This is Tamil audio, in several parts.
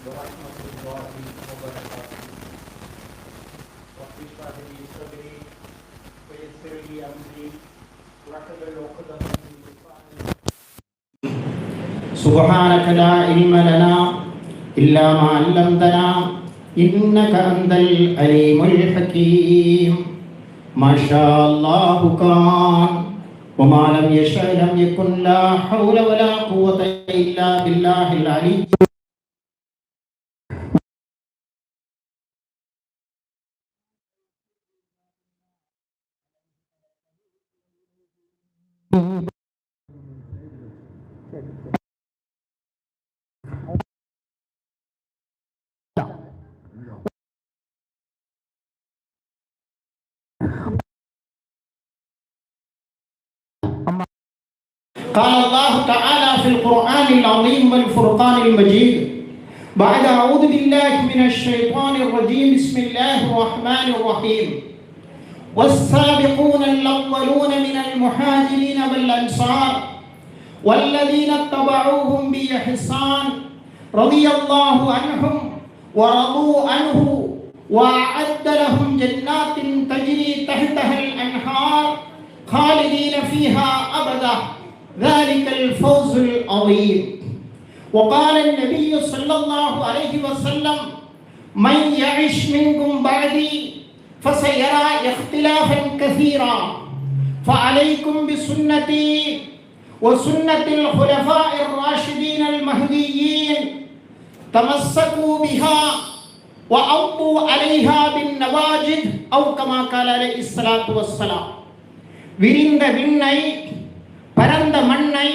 ورحمة الله وبركاته. رب اشرح لي صدري ويسر لي أمري واحلل عقدة من لساني. سبحانك لا علم لنا إلا ما علمتنا إنك أنت العليم الحكيم. ما شاء الله كان وما لم يشأ لم يكن. لا حول ولا قوة إلا بالله العلي. قال الله تعالى في القرآن العظيم والفرقان المجيد بعد أعوذ بالله من الشيطان الرجيم بسم الله الرحمن الرحيم والسابقون الأولون من المهاجرين والأنصار والذين اتبعوهم بإحسان رضي الله عنهم ورضوا عنه وأعد لهم جنات تجري تحتها الأنهار خالدين فيها أبدا ذلك الفوز العظيم. وقال النبي صلى الله عليه وسلم من يعش منكم بعدي فسيرى اختلافا كثيرا فعليكم بسنتي وسنة الخلفاء الراشدين المهديين تمسكوا بها وعضوا عليها بالنواجذ أو كما قال عليه الصلاة والسلام. விரிந்த விண்ணை பரந்த மண்ணை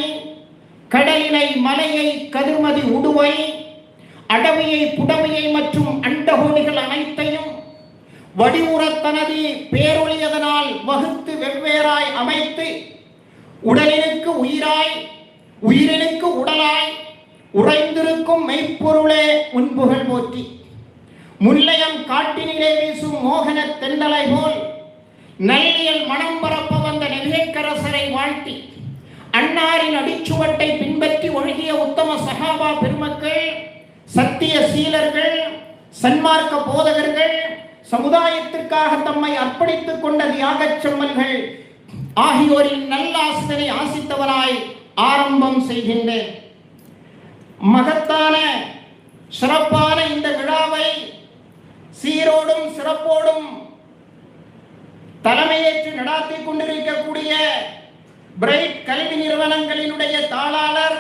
கடலினை மலையை கதிர்மதி உடுவை அடவியை புடவையை மற்றும் அண்டகோணிகள் அனைத்தையும் வடிவுறத் தனது பேரொழியதனால் வகுத்து வெவ்வேறாய் அமைத்து உடலினுக்கு உயிராய் உயிரினுக்கு உடலாய் உறைந்திருக்கும் மெய்ப்பொருளே உன்புகழ் போற்றி. முல்லையம் காட்டினிலே வீசும் மோகன தெண்டலை போல் நல்லியல் மனம் பரப்ப வந்த நபியக்கரசரை வாழ்த்தி அன்னாரின் அடிச்சுவட்டை பின்பற்றி ஒழுகிய உத்தம சஹாபா பெருமக்கள், சத்திய சீலர்கள், சன்மார்க்க போதகர்கள், சமுதாயத்திற்காக தம்மை அர்ப்பணித்துக் கொண்ட தியாகச் செம்மல்கள் ஆகியோரின் நல்லாசிரியரை ஆசித்தவராய் ஆரம்பம் செய்கின்றேன். மகத்தான சிறப்பான இந்த விழாவை சீரோடும் சிறப்போடும் தலைமையேற்று நடாத்தி கொண்டிருக்கக்கூடிய பிரைட் கல்வி நிறுவனங்களினுடைய தாளாளர்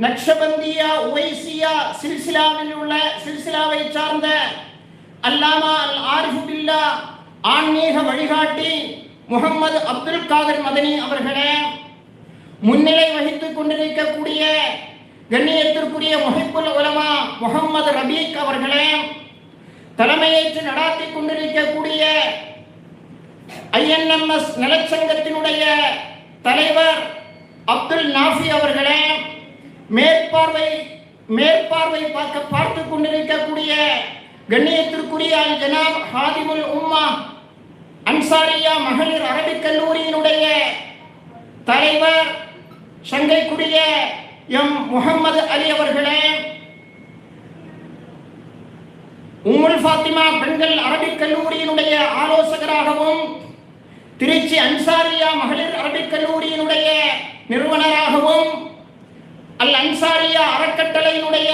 நக்ஷபந்தியா உவைசியா சில்சிலாவில் உள்ள சில்சிலாவை சார்ந்த அல்லாமா அல் ஆரிஃப் பில்லா ஆன்மீக வழிகாட்டி முகமது அப்துல் காதர் மதனி அவர்களே, முன்னிலை வகித்துக் கொண்டிருக்கக்கூடிய கண்ணியத்திற்குரிய முஹிப்புல் உலமா முகமது ரபீக் அவர்களே, தலைமையேற்று நடாத்தி கொண்டிருக்கக்கூடிய INMS நலச்சங்கத்தினுடைய தலைவர் அப்துல் நாஃபி அவர்களே, மேற்பார்வை பார்த்து கொண்டிருக்கக்கூடிய கண்ணியத்திற்குரிய அல் ஜனாப் ஹாதிமுல் உம்மா அன்சாரியா மகளிர் அரபிக் கல்லூரியினுடைய தலைவர் சங்கைக்குரிய எம் முகமது அலி அவர்களே, உம்முல் ஃபாத்திமா பெண்கள் அரபிக் கல்லூரியினுடைய ஆலோசகராகவும் திருச்சி அன்சாரியா மகளிர் அரபிக் கல்லூரியினுடைய நிறுவனராகவும் அல் அன்சாரியா அறக்கட்டளையினுடைய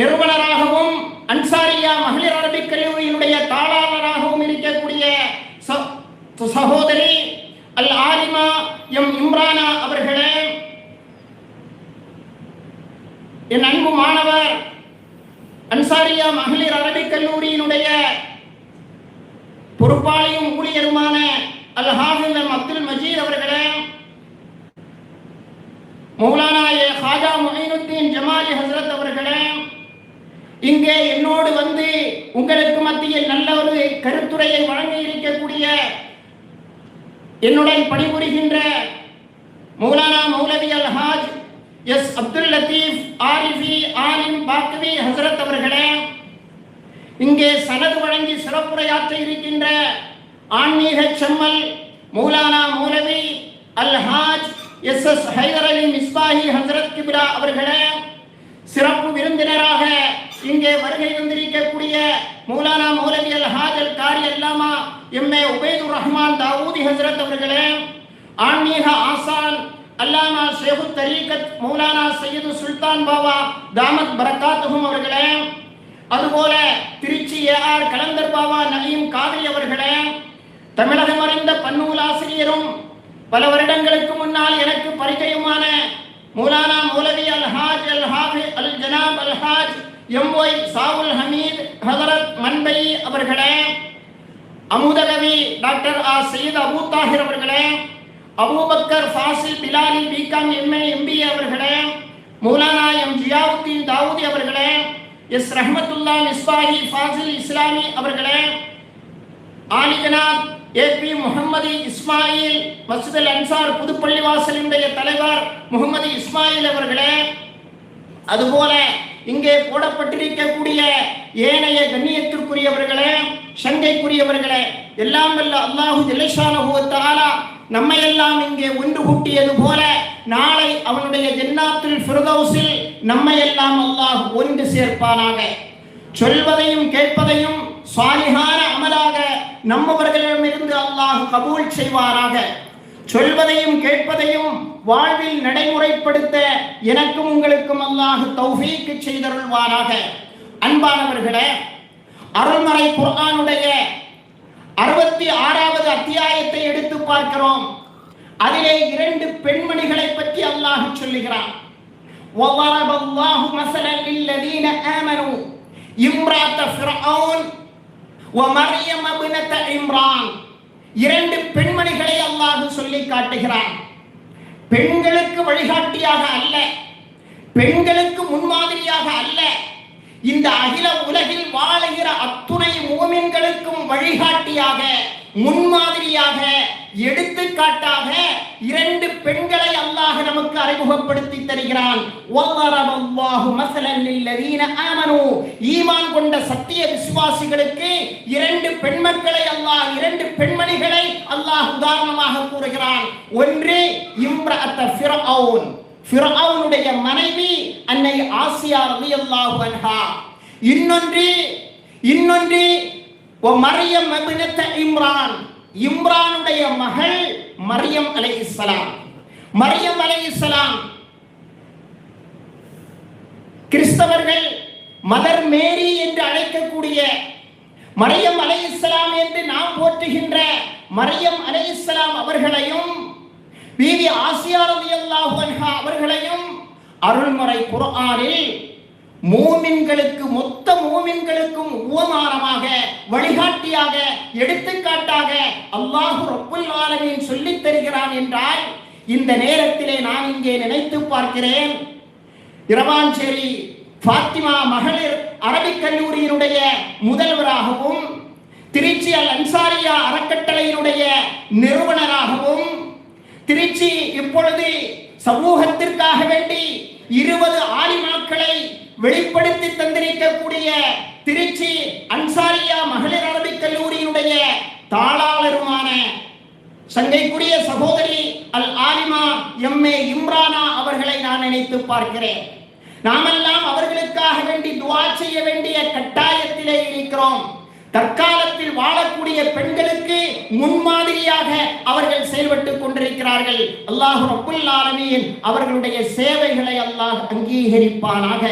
நிறுவனராகவும் அன்சாரியா மகளிர் அரபிக் கல்லூரியினுடைய தாளாளராகவும் இருக்கக்கூடிய சகோதரி அல் ஆலிமா எம் இம்ரானா அவர்களே, என் அன்பு மாணவர் அன்சாரியா மகளிர் அரபிக் கல்லூரியினுடைய பொறுப்பாளியும் ஊழியருமான அல் ஹாஃபிஸ் அப்துல் மஜீத் அவர்களே, மௌலானா ஹாஜா முஹைனுத்தீன் ஜமாலி ஹஸ்ரத் அவர்களே, இங்கே என்னோடு வந்து உங்களுக்கு மத்தியில் நல்ல ஒரு கருத்துரையை வழங்க இருக்கக்கூடிய என்னுடன் பணிபுரிகின்ற மௌலானா மௌலவி அல் ஹாஜ் எஸ் அப்துல் லத்தீப் ஆரிஃபி ஆலிம் பாக்வி ஹஸ்ரத் அவர்களே, இங்கே சனது வழங்கி சிறப்புரையாற்ற இருக்கின்ற ஆன்மீக செம்மல் மௌலானா மௌலவி அல் ஹாஜ் SS ஹைதர் அலி மிஸ்பாஹி ஹஸ்ரத் கிப்ரா அவர்களே, சிறப்பு விருந்தினராக வருகை வந்திருக்கக்கூடிய மௌலானா மௌலவி அல் ஹாஜ் அல் காரி அல்லாமா எம்ஏ உபைதுர் ரஹ்மான் தாவூதி ஹஸ்ரத் அவர்களே, ஆன்மீக ஆசான் அல்லாமா ஷேகு தரீகத் மௌலானா சையது சுல்தான் பாபா தாமத் பரக்காத்துஹும் அவர்களே, அதுபோல திருச்சி ஏஆர் கலந்தர் பாபா நலீம் காதிரி அவர்களே, தமிழகம் அறிந்த பன்னூலாசிரியரும் பல வருடங்களுக்கு முன்னால் எனக்கு பரிச்சயமான மௌலானா மௌலவி அல் ஹாஜ் அல் ஹாஃபிஸ் அல் ஜனாப் அல் ஹாஜ் எம்ஒய் சாவுல் ஹமீத் ஹதரத் மன்பை அவர்களே, அமுதகவி டாக்டர் சையத் அபு தாஹிர் அவர்களே, Abubakkar Fazil Bilali BCom MA MBA அவர்களே, மௌலானா எம் ஜியாவுத்தீன் தாவூதி அவர்களே, எஸ் ரஹ்மத்துல்லா மிஸ்பாஹி ஃபாசில் இஸ்லாமி அவர்களே, ஆலி ஜனாப் ஏபி முகமது இஸ்மாயில் மஸ்ஜித் அல் அன்சார் புதுப்பள்ளிவாசலினுடைய தலைவர் முகமது இஸ்மாயில் அவர்களே, அதுபோல இங்கே போடப்பட்டிருக்கக்கூடிய ஏனைய கண்ணியத்திற்குரியவர்களே, சங்கைக்குரியவர்களே, எல்லாம் வல்ல அல்லாஹு ஜல்லஷானஹு வ தஆலா நம்மையெல்லாம் இங்கே ஒன்று கூட்டியது போல நாளை அவனுடைய ஜன்னாத்துல் ஃபிர்தௌஸில் நம்மையெல்லாம் அல்லாஹ் ஒன்று சேர்ப்பானாக. சொல்வதையும் கேட்பதையும் சாலிஹான அமலாக நம்மவர்களிடமிருந்து அல்லாஹ் கபூல் செய்வாராக. சொல்வதையும் கேட்பதையும் வாழ்வில் நடைமுறைப்படுத்த எனக்கும் உங்களுக்கும் அல்லாஹ் தௌஃபீக் செய்தருள்வாராக. அன்பானவர்களே, அருள்மறை குர்ஆனுடைய 66வது அத்தியாயத்தை எடுத்து பார்க்கிறோம். அதிலே 2 பெண்மணிகளை பற்றி அல்லாஹ் சொல்லுகிறான். وَضَرَبَ اللَّهُ مَثَلًا لِلَّذِينَ آمَنُوا امْرَأَتَ فِرْعَوْنَ وَمَرْيَمَ ابْنَتَ عِمْرَانَ. 2 பெண்மணிகளை அல்லாஹ் சொல்லி காட்டுகிறான். பெண்களுக்கு வழிகாட்டியாக அல்ல, பெண்களுக்கு முன்மாதிரியாக அல்ல, இந்த அகில உலகில் வாழுகிற அத்துணை மூமின்களுக்கும் வழிகாட்டியாக, முன்மாதிரியாக, எடுத்துக்காட்டாக 2 பெண்களை அல்லாஹ் நமக்கு அறிமுகப்படுத்தி தருகிறான். வல்லரபல்லாஹு மஸலன் லில்லதீன ஆமனூ. ஈமான் கொண்ட சத்திய விசுவாசிகளுக்கு 2 பெண்மக்களை அல்லாஹ், 2 பெண்மணிகளை அல்லாஹ் உதாரணமாக கூறுகிறான். ஒன்று இம்ரஅத்த ஃபிர்அவுன், ஃபிர்அவுனுடைய மனைவி அன்னை ஆசியா ரலியல்லாஹு அன்ஹா. இன்னொன்று மரியம் இப்னத் இம்ரான், இம்ரானுடைய மகள் மரியம் அலைஹிஸ்ஸலாம். மரியம் அலைஹிஸ்ஸலாம் கிறிஸ்தவர்கள் மதர் மேரி என்று அழைக்கக்கூடிய மரியம் அலைஹிஸ்ஸலாம் என்று நாம் போற்றுகின்ற மரியம் அலைஹிஸ்ஸலாம் அவர்களையும் பீவி ஆசியா ரலியல்லாஹு அன்ஹா அவர்களையும் அருள்மறை குர்ஆனில் மூமின்களுக்கு, மொத்த மூமின்களுக்கும் உவமானமாக, வழிகாட்டியாக, எடுத்துக்காட்டாக அல்லாஹ் ரப்புல் ஆலமீன் சொல்லித் தருகிறான் என்றால், இந்த நேரத்திலே நான் இங்கே நினைத்து பார்க்கிறேன். இரவாஞ்சேரி ஃபாத்திமா மகளிர் அரபிக் கல்லூரியினுடைய முதல்வராகவும், திருச்சி அல் அன்சாரியா அறக்கட்டளையினுடைய நிறுவனராகவும், திருச்சி இப்பொழுது சமூகத்திற்காக வேண்டி 20 ஆலிமாக்களை வெளிப்படுத்தி தந்திருக்கக்கூடிய திருச்சி அன்சாரியா மகளிர் அரபிக் கல்லூரியினுடைய தாளாளருமான சங்கைக்குரிய சகோதரி அல் ஆலிமா எம்ஏ இம்ரானா அவர்களை நான் நினைத்து பார்க்கிறேன். நாமெல்லாம் அவர்களுக்காக வேண்டி துஆ செய்ய வேண்டிய கட்டாயத்திலே இருக்கிறோம். தற்காலத்தில் வாழக்கூடிய பெண்களுக்கு முன்மாதிரியாக அவர்கள் செயல்பட்டுக் கொண்டிருக்கிறார்கள். அல்லாஹ் ரப்புல் ஆலமீன் அவர்களுடைய சேவைகளை அல்லாஹ் அங்கீகரிப்பானாக.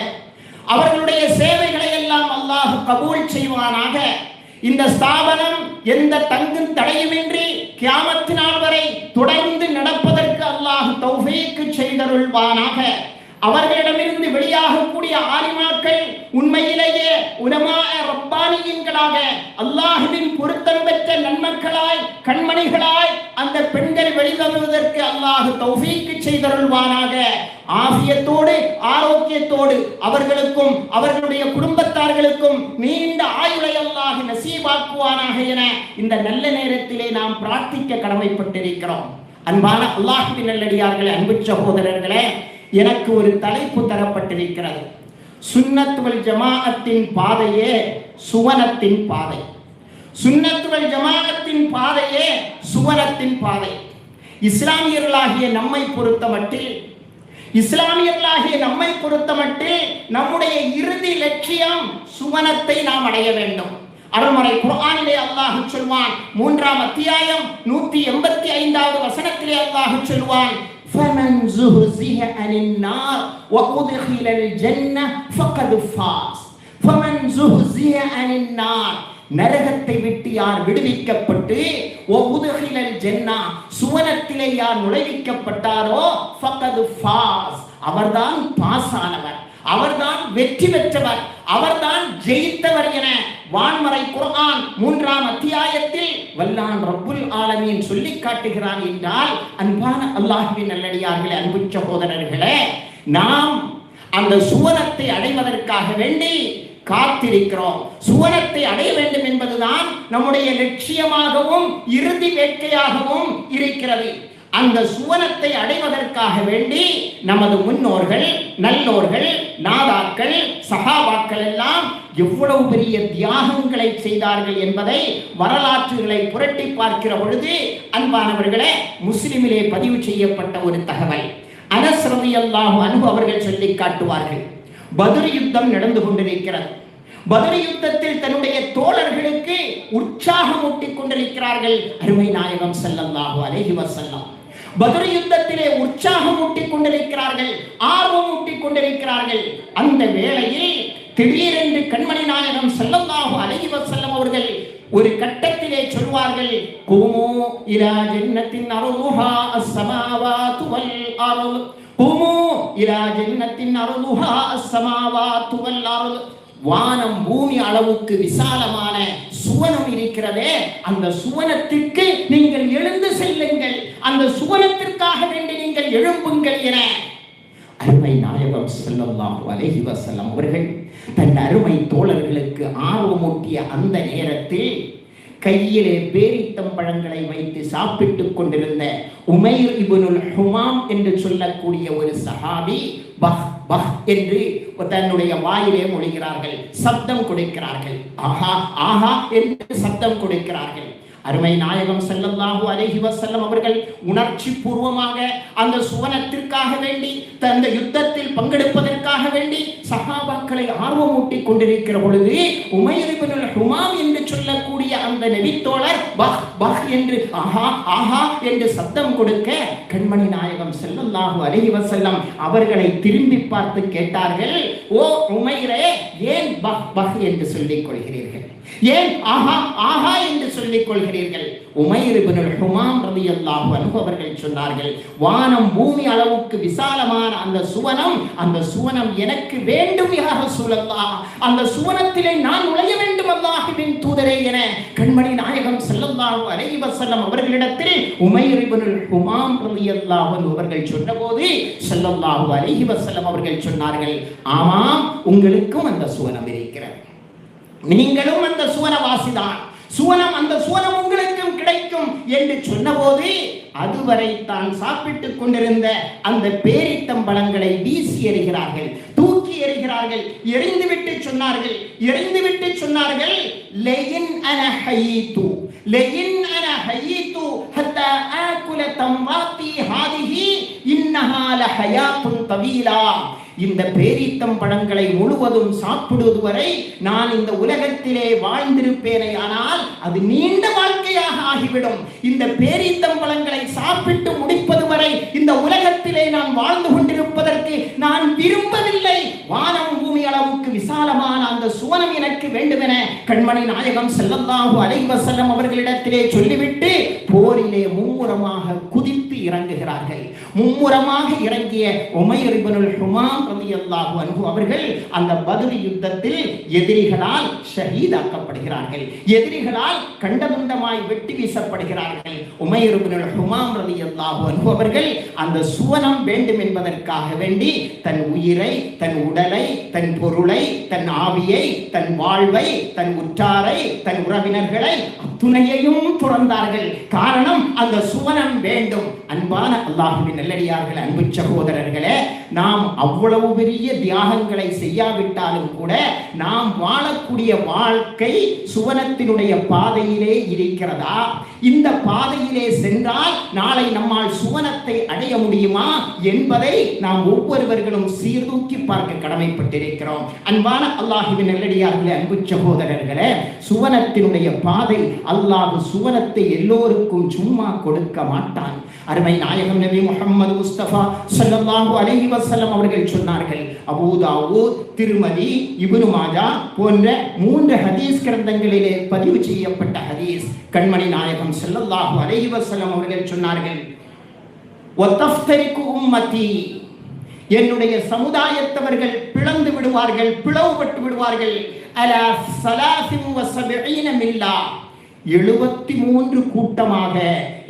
அவர்களுடைய சேவைகளை எல்லாம் அல்லாஹ் கபூல் செய்வானாக. இந்த ஸ்தாபனம் எந்த தங்கும் தடையுமின்றி கியாமத் நாள் வரை தொடர்ந்து நடப்பதற்கு அல்லாஹ் தௌஃபீக் செய்தருள்வானாக. அவர்களிடமிருந்து வெளியாகக்கூடிய ஆலிமாக்கள் உண்மையிலேயே உலமாஅ ரப்பானியின்களாக, அல்லாஹ்வின் பொருத்தம் பெற்ற நன்மக்களாய், கண்மணிகளாய் அந்த பெண்கள் வெளிவருவதற்கு அல்லாஹ் தௌஃபீக் செய்தருள்வானாக. ஆஃபியத்தோடு, ஆரோக்கியத்தோடு அவர்களுக்கும் அவர்களுடைய குடும்பத்தார்களுக்கும் நீண்ட ஆயுளை அல்லாஹ் நசீபாக்குவானாக என இந்த நல்ல நேரத்திலே நாம் பிரார்த்திக்க கடமைப்பட்டிருக்கிறோம். அன்பான அல்லாஹ்வின் நல்லடியார்களே, அன்பு சகோதரர்களே, எனக்கு ஒரு தலைப்பு தரப்பட்டிருக்கிறது. சுன்னத் வல் ஜமாஅத்தின் பாதையே சுவனத்தின் பாதை. சுன்னத் வல் ஜமாஅத்தின் பாதையே சுவனத்தின் பாதை. இஸ்லாமியர்களாகிய நம்மை பொறுத்தமட்டில் இஸ்லாமியர்களாகிய நம்மை பொறுத்தமட்டில் நம்முடைய இறுதி லட்சியம் சுவனத்தை நாம் அடைய வேண்டும். அருள்மறை குர்ஆனிலே அல்லாஹ் சொல்வான், 3ஆம் அத்தியாயம் 185வது வசனத்திலே அல்லாஹ் சொல்வான், فَمَنْ زُحْزِحَ عَنِ النَّارِ وَأُدْخِلَ الْجَنَّةَ فَقَدْ فَازَ. فَمَنْ زُحْزِحَ عَنِ النَّارِ, நரகத்தை விட்டு யார் விடுவிக்கப்பட்டு ஒதுகிலல் ஜன்னா, சுவனத்திலே யார் நுழைவிக்கப்பட்டாரோ, ஃபகத் ஃபாஸ், அவர்தான் பாஸ் ஆனவர், அவர்தான் வெற்றி பெற்றவர், அவர்தான் ஜெயித்தவர் என வான்மறை குர்ஆன் 3ஆம் அத்தியாயத்தில் வல்லான் ரப்புல் ஆலமீன் சொல்லி காட்டுகிறான் என்றால், அன்பான அல்லாஹ்வின் நல்லடியார்களே, அன்பு சகோதரர்களே, நாம் அந்த சுவனத்தை அடைவதற்காக வேண்டி காத்திருக்கிறோம். சுவனத்தை அடைய வேண்டும் என்பதுதான் நம்முடைய லட்சியமாகவும் இறுதி வேட்கையாகவும் இருக்கிறது. அந்த சுவனத்தை அடைவதற்காக வேண்டி நமது முன்னோர்கள், நல்லோர்கள், நாதாக்கள், சஹாபாக்கள் எல்லாம் எவ்வளவு பெரிய தியாகங்களை செய்தார்கள் என்பதை வரலாற்றுகளை புரட்டி பார்க்கிற பொழுது, அன்பானவர்களே, முஸ்லிமிலே பதிவு செய்யப்பட்ட ஒரு தகவல் அனஸ் ரலியல்லாஹு அன்ஹு அவர்கள் சொல்லி காட்டுவார்கள். பத்ர் யுத்தம் நடந்து கொண்டிருக்கிறது. பத்ர் யுத்தத்தில் தன்னுடைய தோழர்களுக்கு உற்சாகம் ஊட்டிக் கொண்டிருக்கிறார்கள் அருமை நாயகம் ஸல்லல்லாஹு அலைஹி வஸல்லம். பத்ர் யுத்தத்திலே உற்சாகம் ஊட்டிக் கொண்டிருக்கிறார்கள், ஆர்வம் ஊட்டிக் கொண்டிருக்கிறார்கள். அந்த வேளையில் திடீரென்று கண்மணி நாயகம் ஸல்லல்லாஹு அலைஹி வஸல்லம் அவர்கள் ஒரு கட்டத்திலே சொல்வார்கள், குமு இலா ஜன்னத்தின் அர்துஹா அஸ்ஸமாவாத்து வல் அர்து, குமு இலா ஜன்னத்தின் அர்துஹா அஸ்ஸமாவாத்து வல் அர்து. வானம் பூமி அளவுக்கு விசாலமான சுவனம் இருக்கிறதே, அந்த சுவனத்திற்கு நீங்கள் எழுந்து செல்லுங்கள், அந்த சுவனத்திற்காக வேண்டி நீங்கள் எழும்புங்கள் என அருமை நாயகம் ஸல்லல்லாஹு அலைஹி வஸல்லம் அவர்கள் தன் அருமை தோழர்களுக்கு ஆர்வமூட்டிய அந்த நேரத்தில் கையிலே பேரித்தம் பழங்களை வைத்து சாப்பிட்டுக் கொண்டிருந்த உமைர் இப்னுல் ஹுமாம் என்று சொல்லக்கூடிய ஒரு சஹாபி பஹ் பஹ் என்று தன்னுடைய வாயிலே மொழிகிறார்கள், சப்தம் கொடுக்கிறார்கள். ஆஹா ஆஹா என்று சப்தம் கொடுக்கிறார்கள். அருமை நாயகம் ஸல்லல்லாஹு அலைஹி வஸல்லம் அவர்கள் உணர்ச்சி பூர்வமாக அந்த சுவனத்திற்காக வேண்டி, அந்த யுத்தத்தில் பங்கெடுப்பதற்காக வேண்டி சஹாபாக்களை ஆர்வமூட்டிக் கொண்டிருக்கிற பொழுது, உமைர் இப்னுல் ஹுமாம் என்று சொல்லக்கூடிய அந்த நபித்தோழர் பஹ் பஹ் என்று ஆஹா ஆஹா என்று சத்தம் கொடுக்க, கண்மணி நாயகம் ஸல்லல்லாஹு அலைஹி வஸல்லம் அவர்களை திரும்பி பார்த்து கேட்டார்கள், ஓ உமைரே, ஏன் பஹ் பஹ் என்று சொல்லிக் கொள்கிறீர்கள், ஏன் ஆஹா ஆஹா என்று சொல்லிக் கொள்கிறீர்கள்? உமைர் இப்னுல் ஹுமாம் ரலியல்லாஹு அன்ஹு அவர்கள் சொன்னார்கள், வானம் பூமி அளவுக்கு விசாலமான அந்த சுவனம் எனக்கு வேண்டும் யா ரசூலல்லாஹ், அந்த சுவனத்திலே நான் நுழைய வேண்டும் அல்லாஹ்வின் தூதரே என கண்மணி நாயகம் ஸல்லல்லாஹு அலைஹி வஸல்லம் அவர்களிடத்தில் உமைர் இப்னுல் ஹுமாம் ரலியல்லாஹு அன்ஹு அவர்கள் சொன்னபோது ஸல்லல்லாஹு அலைஹி வஸல்லம் அவர்கள் சொன்னார்கள், ஆமாம், உங்களுக்கும் அந்த சுவனம் இருக்கிறது, நீங்களும் அந்த சுவனவாசிதான், அந்த சுவனம் உங்களுக்கும் கிடைக்கும் என்று சொன்னபோது, அதுவரை தான் சாப்பிட்டுக் கொண்டிருந்த அந்த பேரித்தம் பழங்களை வீசி எறிகிறார்கள், தூக்கி எறிகிறார்கள். எறிந்துவிட்டு சொன்னார்கள், லயின் அன ஹயீது, லயின் அன ஹயீது ஹத்தா ஆகுல தம்ராத்தி ஹாதிஹி இன்னஹா லஹயாத்துன் தவீலா. இந்த பேரித்தம் பழங்களை முழுவதும் சாப்பிடுவது வரை நான் இந்த உலகத்திலே வாழ்ந்திருப்பேனே, ஆனால் அது நீண்ட வாழ்க்கையாக ஆகிவிடும். இந்த பேரித்தம் பழங்களை சாப்பிட்டு முடிப்பது வரை இந்த உலகத்திலே நான் வாழ்ந்து கொண்டிருப்பதற்கு நான் விரும்பவில்லை. வானம் பூமி அளவுக்கு விசாலமான அந்த சுவனம் எனக்கு வேண்டுமென கண்மணி நாயகம் ஸல்லல்லாஹு அலைஹி வஸல்லம் அவர்களிடத்திலே சொல்லிவிட்டு போரிலே மும்முரமாக குதித்து இறங்குகிறார்கள். மும்முரமாக இறங்கிய உமைர் இப்னுல் ஹுமாம் ரலியல்லாஹு அன்ஹு அவர்கள் அந்த பத்ர் யுத்தத்தில் எதிரிகளால் ஷஹீதாக்கப்படுகிறார்கள், எதிரிகளால் கண்டதுண்டமாய் வெட்டி வீசப்படுகிறார்கள். உமைர் இப்னுல் ஹுமாம் ரலியல்லாஹு அன்ஹு அவர்கள் அந்த சுவனம் வேண்டும் என்பதற்காக வேண்டி தன் உயிரை, தன் உடலை, தன் பொருளை, தன் ஆவியை, தன் வாழ்வை, தன் உற்றாரை, தன் உறவினர்களை அத்துணையையும் துறந்தார்கள். காரணம், அந்த சுவனம் வேண்டும். அன்பான அல்லாஹ்வின் நல்லடியார்களே, அன்பு சகோதரர்களே, நாம் அவ்வளவு பெரிய தியாகங்களை செய்யாவிட்டாலும் கூட நாம் வாழக்கூடிய வாழ்க்கை சுவனத்தினுடைய பாதையிலே இருக்கிறதா? இந்த பாதையிலே சென்றால் நாளை நம்மால் சுவனத்தை அடைய முடியுமா என்பதை நாம் ஒவ்வொருவர்களும் சீர்தூக்கி பார்க்க கடமைப்பட்டிருக்கிறோம். அன்பான அல்லாஹ்வின் நல்லடியார்களே, அன்பு சகோதரர்களே, சுவனத்தினுடைய பாதை, அல்லாஹ் சுவனத்தை எல்லோருக்கும் சும்மா கொடுக்க மாட்டான். அருமை நாயகம் நபி முஹம்மது முஸ்தபா ஸல்லல்லாஹு அலைஹி வஸல்லம் அவர்கள் சொன்னார்கள். அபூ தாவூத், திருமதி, இப்னு மாஜா போன்ற 3 ஹதீஸ் கிரந்தங்களிலே பதிவு செய்யப்பட்ட ஹதீஸ். கண்மணி நாயகம் ஸல்லல்லாஹு அலைஹி வஸல்லம் அவர்கள் சொன்னார்கள், வதஃப்தரிகு உம்மதி, என்னுடைய சமுதாயத்தவர்கள் பிளந்து விடுவார்கள், பிளவுபட்டு விடுவார்கள். அலா 73 மில்லா, 73 கூட்டமாக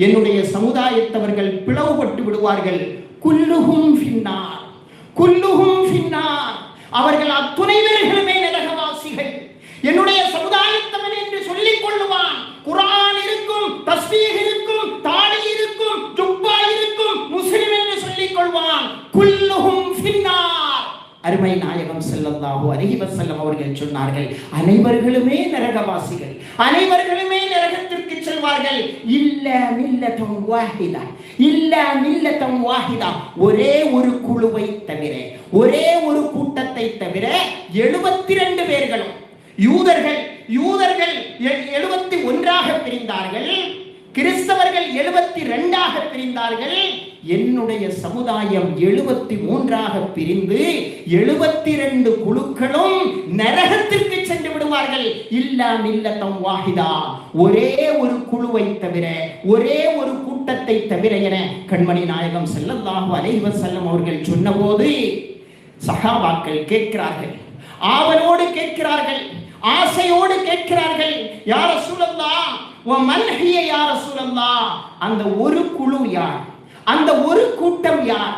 என்னுடைய சமுதாயத்தவர்கள் பிளவுபட்டு விடுவார்கள். குல்லுஹும் ஃபின்னார், குல்லுஹும் ஃபின்னார், அவர்கள் அத்துணை பேர்களுமே நரகவாசிகள். என்னுடைய சமுதாயத்தவன் என்று சொல்லிக் கொள்ளுவான். குர்ஆன் இருக்கும், தஸ்பீஹ் இருக்கும், தாடி இருக்கும், ஜுப்பா இருக்கும், முஸ்லிம் என்று சொல்லிக் கொள்வான். குல்லுஹும் ஃபின்னார். அருமை நாயகம் ஸல்லல்லாஹு அலைஹி வஸல்லம் அவர்கள் சொன்னார்கள், அனைவர்களுமே நரகவாசிகள், அனைவர்களுமே நரகத்திற்கு செல்வார்கள். இல்ல மில்லத்தும் வாஹிதா, இல்ல மில்லத்தும் வாஹிதா, ஒரே ஒரு குழுவை தவிர, ஒரே ஒரு கூட்டத்தை தவிர 72 பேர்களும். யூதர்கள் 71 பிரிந்தார்கள், கிறிஸ்தவர்கள் 72 பிரிந்தார்கள். என்னுடைய சமுதாயம் 73 பிரிந்து 72 குழுக்களும் நரகத்திற்கு சென்று விடுவார்கள். இல்லா மில்லத்தம் வாஹிதா, ஒரே ஒரு குழுவை தவிர, ஒரே ஒரு கூட்டத்தை தவிர என கண்மணி நாயகம் ஸல்லல்லாஹு அலைஹி வஸல்லம் அவர்கள் சொன்னபோது சஹாபாக்கள் கேட்கிறார்கள், ஆவலோடு கேட்கிறார்கள், ஆசையோடு கேட்கிறார்கள், யா ரசூலல்லாஹ் வ மன் ஹிய யா ரசூலல்லாஹ், அந்த ஒரு குழு யார், அந்த ஒரு கூட்டம் யார்?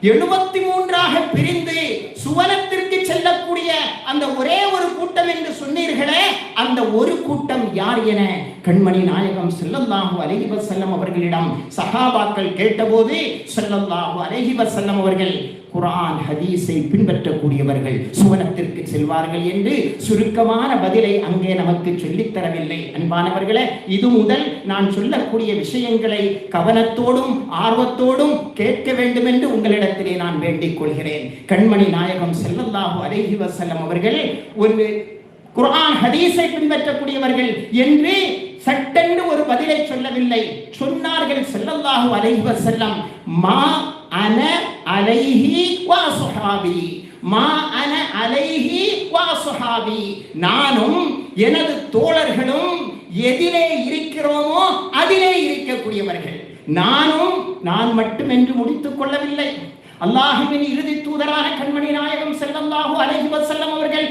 73 பிரிந்து சுவனத்திற்கு செல்லக்கூடிய அந்த ஒரே ஒரு கூட்டம் என்று சொன்னீர்களே, அந்த ஒரு கூட்டம் யார் என கண்மணி நாயகம் ஸல்லல்லாஹு அலைஹி வஸல்லம் அவர்களிடம் சஹாபாக்கள் கேட்டபோது ஸல்லல்லாஹு அலைஹி வஸல்லம் அவர்கள், குர்ஆன் ஹதீஸை பின்பற்றக்கூடியவர்கள் சுவனத்திற்கு செல்வார்கள் என்று சுருக்கமான பதிலை அங்கே நமக்கு சொல்லித் தரவில்லை. அன்பானவர்களே, இது முதல் நான் சொல்லக்கூடிய விஷயங்களை கவனத்தோடும் ஆர்வத்தோடும் கேட்க வேண்டும் என்று உங்களிடத்திலே நான் வேண்டிக் கொள்கிறேன். கண்மணி நாயகம் ஸல்லல்லாஹு அலைஹி வஸல்லம் அவர்கள் ஒரு குர்ஆன் ஹதீஸை பின்பற்றக்கூடியவர்கள் என்று சட்டென்று ஒரு பதிலை சொல்லவில்லை. சொன்னார்கள் ஸல்லல்லாஹு அலைஹி வஸல்லம், மா அன அலைஹி வ ஸஹாபி, மா அன அலைஹி வ ஸஹாபி, நானும் எனது தோழர்களும் எதிலே இருக்கிறோமோ அதிலே இருக்கக்கூடியவர்கள். நான் மட்டும் என்று முடித்துக் கொள்ளவில்லை. அல்லாஹ்வின் இறுதி தூதரான கண்மணி நாயகம் ஸல்லல்லாஹு அலைஹி வஸல்லம் அவர்கள்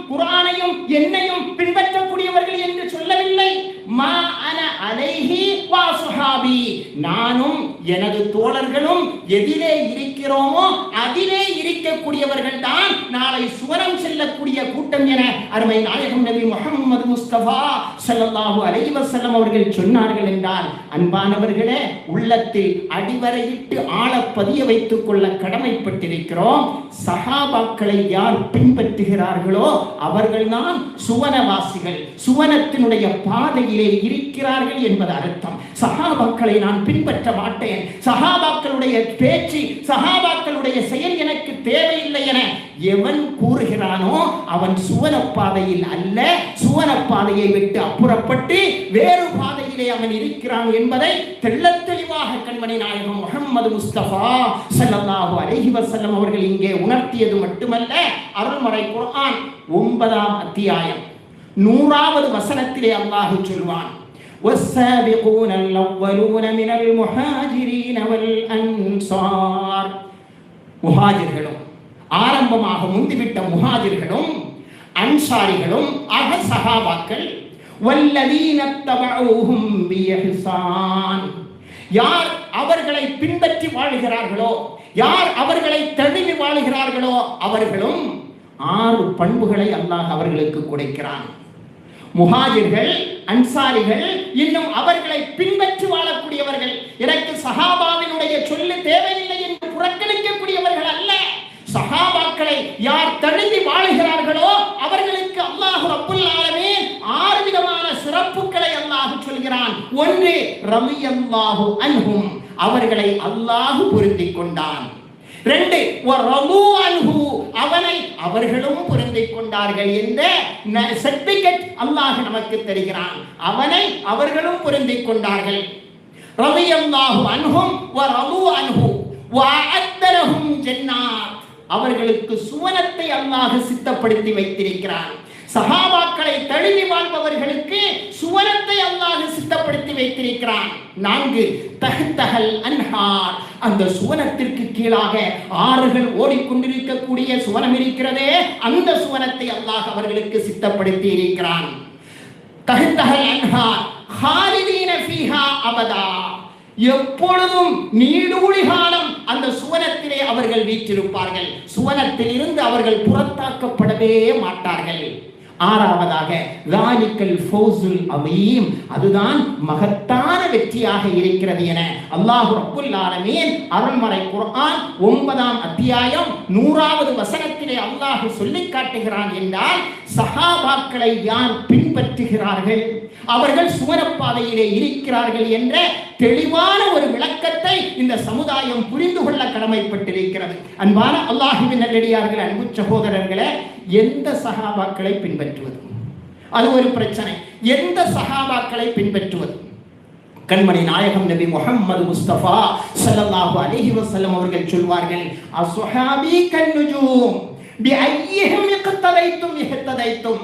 குர்ஆனையும் என்னையும் பின்பற்றக்கூடியவர்கள் என்று சொல்லவில்லை. மா அன அலைஹி வ ஸஹாபி, நானும் எனது தோழர்களும் எதிலே இருக்கிறோமோ அதிலே இருக்கக்கூடியவர்கள் தான் நாளை சுவனம் செல்லக்கூடிய கூட்டம் என அருமை நாயகம் நபி முஹம்மது முஸ்தபா ஸல்லல்லாஹு அலைஹி வஸல்லம் அவர்கள் சொன்னார்கள் என்றால், அன்பானவர்களே, உள்ளத்தில் அடிவரையிட்டு ஆழ பதிய வைத்துக் கொள்ள கடமைப்பட்டிருக்கிறோம். சஹாபாக்களை யார் பின்பற்றுகிறார்களோ அவர்கள்தான் சுவனவாசிகள், சுவனத்தினுடைய பாதையிலே இருக்கிறார்கள் என்பது அர்த்தம். சஹாபாக்களை நான் பின்பற்ற மாட்டேன், சஹாபாக்களுடைய பேச்சு, சஹாபாக்களுடைய செயல் எனக்கு தேவையில்லை என எவன் கூறுகிறானோ அவன் சுவனப்பாதையில் அல்ல, சுவனப்பாதையை விட்டு அப்புறப்பட்டு வேறு பாதையிலே அவன் இருக்கிறான் என்பதை தெள்ளத் தெளிவாக கண்மணி நாயகம் முஹம்மது முஸ்தபா ஸல்லல்லாஹு அலைஹி வஸல்லம் அவர்கள் இங்கே உணர்த்தியது மட்டுமல்ல, அருள்மறை குர்ஆன் 9ஆம் அத்தியாயம் 100வது வசனத்திலே அல்லாஹ் சொல்வான், والسابقون الأولون من المهاجرين والأنصار, முஹாஜிர்களும் ஆரம்பமாக முந்திவிட்ட முஹாஜிர்களும் அன்சாரிகளும் ஆக சஹாபாக்கள், வல்லதீன தபஊஹும் பிஇஹ்சான், யார் அவர்களை பின்பற்றி வாழ்கிறார்களோ, யார் அவர்களை தழுவி வாழ்கிறார்களோ அவர்களும் 6 பண்புகளை அல்லாஹ் அவர்களுக்கு கொடுக்கிறான். முஹாஜிர்கள், அன்சாரிகள், இன்னும் அவர்களை பின்பற்றி வாழக்கூடியவர்கள், எனக்கு சஹாபாவினுடைய சொல்லு தேவையில்லை என்று புறக்கணிக்கக்கூடியவர்கள் அல்ல. சஹாபாக்களை யார் தழுவி வாழுகிறார்களோ அவர்களுக்கு அல்லாஹ் ரப்புல் ஆலமீன் 6 விதமான சிறப்புகளை அல்லாஹ் சொல்கிறான். ஒன்று, ரலியல்லாஹு அன்ஹும், அவர்களை அல்லாஹ் பொருந்திக் கொண்டான். 2, வரது அன்ஹு, அவனை அவர்களும் பொருந்திக் கொண்டார்கள் என்ற சர்டிபிகேட் அல்லாஹ் நமக்கு தருகிறான். அவனை அவர்களும் பொருந்திக் கொண்டார்கள். ரலியல்லாஹு அன்ஹும் வரது அன்ஹு வஅத்த லஹும் ஜன்னாத், அவர்களுக்கு சுவனத்தை அல்லாஹ் சித்தப்படுத்தி வைத்திருக்கிறான். சஹாபாக்களை தழுவி வாழ்பவர்களுக்கு சுவனத்தை அல்லாஹ் சித்தப்படுத்தி வைத்திருக்கிறான். 4, தஹ்தஹல் அன்ஹார், அந்த சுவனத்திற்கு கீழாக ஆறுகள் ஓடிக்கொண்டிருக்கக்கூடிய சுவனம் இருக்கிறதே, அந்த சுவனத்தை அல்லாஹ் அவர்களுக்கு சித்தப்படுத்தி இருக்கிறான். தஹ்தஹல் அன்ஹார் ஹாலிதீன ஃபீஹா அபதா, எப்பொழுதும் நீடூழி காலம் அந்த சுவனத்திலே அவர்கள் வீற்றிருப்பார்கள். சுவனத்தில் இருந்து அவர்கள் புறத்தாக்கப்படவே மாட்டார்கள். 6வதாக ஸாலிகல் ஃபௌஸுல் அதீம், அதுதான் மகத்தான வெற்றியாக இருக்கிறது என அல்லாஹ் ரப்புல் ஆலமீன் அருள்மறை குர்ஆன் 9ஆம் அத்தியாயம் 100வது வசனத்திலே அல்லாஹ் சொல்லிக் காட்டுகிறான். என்றால் சஹாபாக்களை யார் பின்பற்றுகிறார்கள், அவர்கள் சுவனப்பாதையிலே இருக்கிறார்கள் என்ற தெளிவான ஒரு விளக்கத்தை இந்த சமுதாயம் புரிந்து கொள்ள கடமைப்பட்டிருக்கிறது. அன்பான அல்லாஹ்வின் நல்லடியார்களே, அன்பு சகோதரர்களே, எந்த சஹாபாக்களை பின்பற்றுவது? அது ஒரு பிரச்சனை. எந்த சஹாபாக்களை பின்பற்றுவது? கண்மணி நாயகம் நபி முஹம்மது முஸ்தபா ஸல்லல்லாஹு அலைஹி வஸல்லம் அவர்கள் சொல்வார்கள், அஸ்ஹாபி கன்னுஜூம் பிஐஹிம் இக்ததைத்தும் இஹ்ததைத்தும்.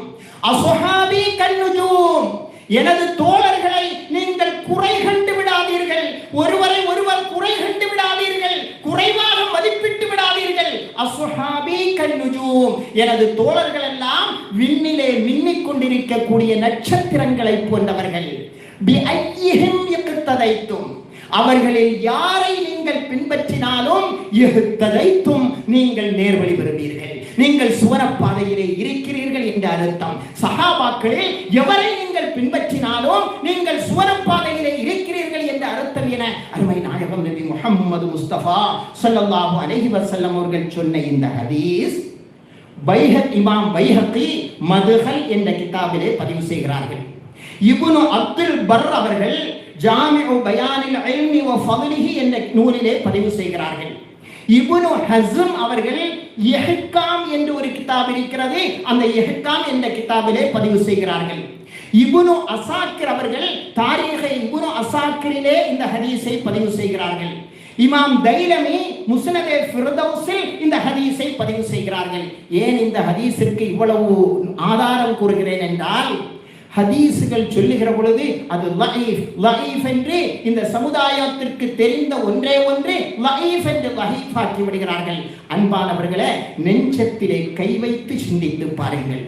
அஸ்ஹாபி கன்னுஜூம், எனது தோழர்களை நீங்கள் குறை கண்டு விடாதீர்கள், ஒருவரை ஒருவர் குறை கண்டு விடாதீர்கள், குறைவாக மதிப்பிட்டு விடாதீர்கள். அஸ்ஹாபி கன்னுஜூம், எனது தோழர்கள் எல்லாம் விண்ணிலே மின்னிக் கொண்டிருக்கக்கூடிய நட்சத்திரங்களை போன்றவர்கள். பிஐஹிம் இக்ததைத்தும், அவர்களில் யாரை நீங்கள் பின்பற்றினாலும் இஹ்ததைத்தும், நீங்கள் நேர்வழி பெறுவீர்கள், நீங்கள் சுவனப்பாதையிலே இருக்கிறீர்கள் என்ற அர்த்தம். சஹாபாக்களில் எவரை நீங்கள் பின்பற்றினாலும் நீங்கள் சுவனப்பாதையிலே இருக்கிறீர்கள் என்ற அர்த்தம் என அருமை நாயகம் நபி முஹம்மது முஸ்தபா ஸல்லல்லாஹு அலைஹி வஸல்லம் அவர்கள் சொன்ன இந்த ஹதீஸ் இமாம் பைஹகி மதுஹல் என்ற கிதாபிலே பதிவு செய்கிறார்கள். இப்னு அப்துல் பர் அவர்கள் ஜாமிஉ பயானில் இல்மி வ ஃபத்லிஹி என்ற நூலிலே பதிவு செய்கிறார்கள். இப்னு ஹஸ்ம் அவர்கள் இஹ்காம் என்று ஒரு கிதாப் இருக்கிறது, அந்த இஹ்காம் என்ற கிதாபிலே பதிவு செய்கிறார்கள். இப்னு அசாக்கிர் அவர்கள் தாரீഖ் இப்னு அசாக்கிரிலே இந்த ஹதீஸை பதிவு செய்கிறார்கள். இமாம் தைலமி முஸ்னதே ஃபிர்தௌஸில் இந்த ஹதீஸை பதிவு செய்கிறார்கள். ஏன் இந்த ஹதீஸிற்கு இவ்வளவு ஆதாரம் கூறுகிறேன் என்றால், ஹதீஸ்கள் சொல்லுகிற பொழுது அது லஈஃப் என்று இந்த சமுதாயத்திற்கு தெரிந்த ஒன்றே ஒன்று லஈஃப் என்று லஈஃபாக்கி விடுகிறார்கள். அன்பானவர்களே, நெஞ்சத்திலே கை வைத்து சிந்தித்து பாருங்கள்.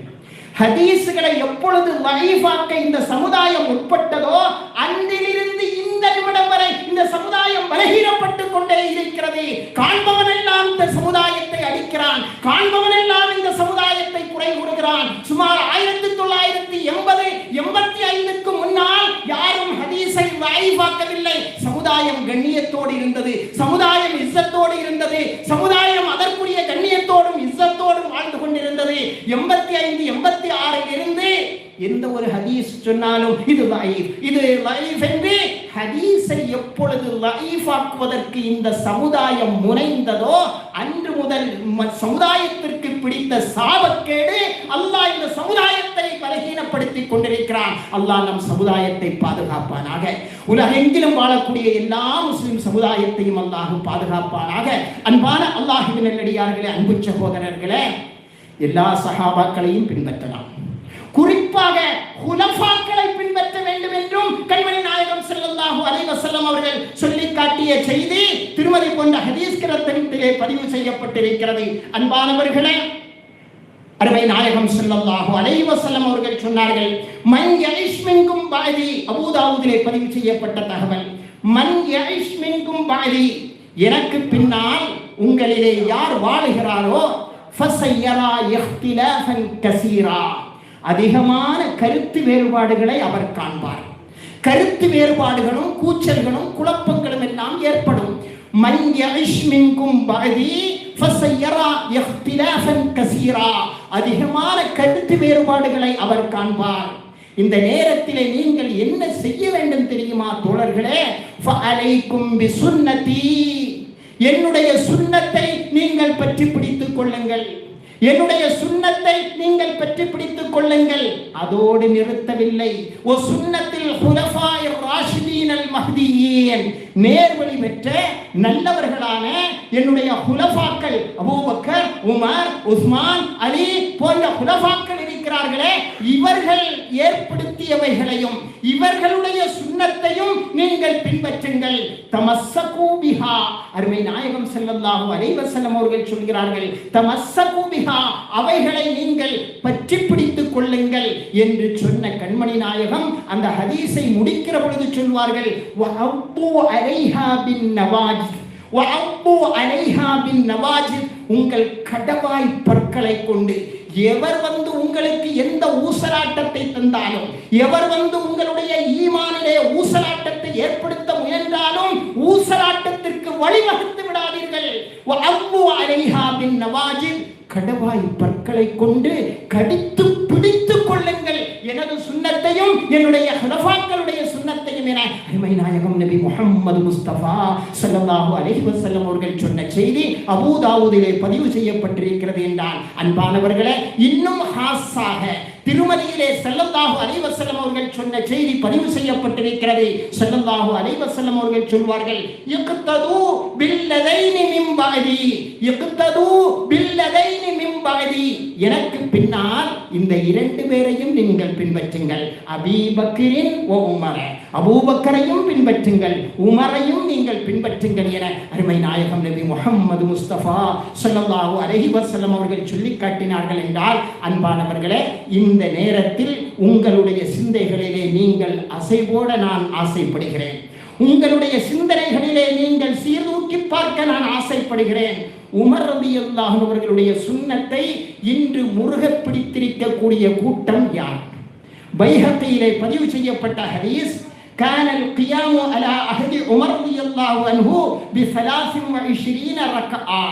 ஹதீஸ்களை எப்பொழுது லஈஃபாக்க இந்த சமுதாயம் உட்பட்டதோ அன்றிலிருந்து இந்த நிமிடம் வரை இந்த சமுதாயம் பலகீனப்பட்டுக் கொண்டே இருக்கிறது. காண்பவனெல்லாம் இந்த சமுதாயத்தை அடிக்கிறான், காண்பவனெல்லாம் இந்த சமுதாயத்தை குறை கூறுகிறான். சுமார் 1980-85க்கு முன்னால் யாரும் ஹதீஸை லஈஃபாக்கவில்லை. சமுதாயம் கண்ணியத்தோடு இருந்தது, சமுதாயம் இஸ்ஸத்தோடு இருந்தது, சமுதாயம் அதற்குரிய கண்ணியத்தோடும் இஸ்ஸத்தோடும் வாழ்ந்து கொண்டிருந்தது. 85-86 இருந்து எந்த ஒரு ஹதீஸ் சொன்னாலும் இது லஈஃப், இது லஈஃப் என்று ஹதீஸை எப்பொழுது லஈஃபாக்குவதற்கு இந்த சமுதாயம் முனைந்ததோ அன்று முதல் சமுதாயத்திற்கு பிடித்த சாபக்கேடு அல்லாஹ் இந்த சமுதாயத்தை பலகீனப்படுத்திக் கொண்டிருக்கிறான். அல்லாஹ் நம் சமுதாயத்தை பாதுகாப்பானாக. உலகெங்கிலும் வாழக்கூடிய எல்லா முஸ்லிம் சமுதாயத்தையும் அல்லாஹ் பாதுகாப்பானாக. அன்பான அல்லாஹ்வின் நல்லடியார்களே, அன்பு சகோதரர்களே, எல்லா சஹாபாக்களையும் பின்பற்றலாம். குறிப்பாக குலஃபாக்களை பின்பற்ற வேண்டும் என்றும் கண்மணி நாயகம் ஸல்லல்லாஹு அலைஹி வஸல்லம் அவர்கள் சொல்லி காட்டிய செய்தி திருமதி போன்ற ஹதீஸ் கிரந்தத்திலே பதிவு செய்யப்பட்டிருக்கிறது. அன்பானவர்களே, அருமை நாயகம் ஸல்லல்லாஹு அலைஹி வஸல்லம் அவர்கள் சொன்னார்கள், மன் யஇஷ் மின்கும் பஅதி, அபூதாவூதிலே பதிவு செய்யப்பட்ட தகவல், மன் யஇஷ் மின்கும் பஅதி, எனக்கு பின்னால் உங்களிலே யார் வாழுகிறாரோ ஃபஸயரா இஹ்திலாஃபன் கஸீரா, அதிகமான கருத்து வேறுபாடுகளை அவர் காண்பார். கருத்து வேறுபாடுகளும் கூச்சல்களும் குழப்பங்களும் எல்லாம் ஏற்படும். மன் யஇஷ் மின்கும் பஅதி ஃபஸயரா இஃப்திலாஃபன் கஸீரா. அதிகமான கருத்து வேறுபாடுகளை அவர் காண்பார். இந்த நேரத்திலே நீங்கள் என்ன செய்ய வேண்டும் தெரியுமா தோழர்களே? ஃபஅலைக்கும் பிசுன்னதி, என்னுடைய சுன்னத்தை நீங்கள் பற்றி பிடித்துக் கொள்ளுங்கள். என்னுடைய சுன்னத்தை நீங்கள் பற்றி பிடித்துக் கொள்ளுங்கள். அதோடு நிறுத்தவில்லை. ஓ சுன்னத்தில் ஹுலஃபாயிர் ராஷிதீனல் மஹ்தியீன், நேர்வழி பெற்ற நல்லவர்களான என்னுடைய ஹுலஃபாக்கள் அபூபக்கர், உமர், உஸ்மான், அலி போன்ற ஹுலஃபாக்கள் இருக்கிறார்களே, இவர்கள் ஏற்படுத்தியவைகளையும் இவர்களுடைய சுன்னத்தையும் நீங்கள் பின்பற்றுங்கள். தமஸ்ஸகு பிஹா, அருமை நாயகம் ஸல்லல்லாஹு அலைஹி வஸல்லம் அவர்கள் சொல்கிறார்கள், தமஸ்ஸகு பிஹா, அவைகளை நீங்கள் பற்றி பிடித்துக் கொள்ளுங்கள் என்று சொன்ன கண்மணி நாயகம் அந்த ஹதீஸை முடிக்கிற பொழுது சொல்வார்கள், வஅப்பு அலைஹா பின் நவாஜித், வஅப்பு அலைஹா பின் நவாஜித், உங்கள் கடவாய் பற்களை கொண்டு எவர் வந்து உங்களுக்கு எந்த ஊசலாட்டத்தை தந்தாலும், எவர் வந்து உங்களுடைய ஈமானிலே ஊசலாட்டத்தை ஏற்படுத்த முயன்றாலும் ஊசலாட்டத்திற்கு வழிவகுத்து விடாதீர்கள். வஅப்பு அலைஹா பின் நவாஜித், கடவாய் பற்களை கொண்டு கடித்து பிடித்துக் கொள்ளுங்கள் எனது சுன்னத்தையும் என்னுடைய ஹுலஃபாக்களுடைய சுன்னத்தையும் என அருமை நாயகம் நபி முஹம்மது முஸ்தபா ஸல்லல்லாஹு அலைஹி வஸல்லம் அவர்கள் சொன்ன செய்தி அபூ தாவூதிலே பதிவு செய்யப்பட்டிருக்கிறது என்றால், அன்பானவர்களே, இன்னும் ஹாஸாக திருமதியிலே ஸல்லல்லாஹு அலைஹி வஸல்லம் அவர்கள் சொன்ன செய்தி பதிவு செய்யப்பட்டிருக்கிறது. ஸல்லல்லாஹு அலைஹி வஸல்லம் அவர்கள் சொல்வார்கள், இக்தது பில்லதைனி மின் பஅதி, இக்தது பில்லதைனி மின் பஅதி, எனக்கு பின்னால் இந்த இரண்டு பேரையும் நீங்கள் பின்பற்றுங்கள். அபீ பக்ரின் வ உமர, அபூபக்கரையும் பின்பற்றுங்கள், உமரையும் நீங்கள் பின்பற்றுங்கள் என அருமை நாயகம் நபி முஹம்மது முஸ்தபா ஸல்லல்லாஹு அலைஹி வஸல்லம் அவர்கள் சொல்லி காட்டினார்கள் என்றால், அன்பானவர்களே, இந்த நேரத்தில் உங்களுடைய சிந்தைகளிலே நீங்கள் அசைவோட நான் ஆசைப்படுகிறேன். உங்களுடைய சிந்தனைகளிலே நீங்கள் சீர்தூக்கி பார்க்க நான் ஆசைப்படுகிறேன். உமர் ரலியல்லாஹு அன்ஹு அவர்களுடைய சுன்னத்தை இன்று முருகப் பிடித்திருக்கக்கூடிய கூட்டம் யார்? பைஹக்கியிலே பதிவு செய்யப்பட்ட ஹதீஸ், كان القيام على عهد عمر رضي الله عنه ب23 ركعة.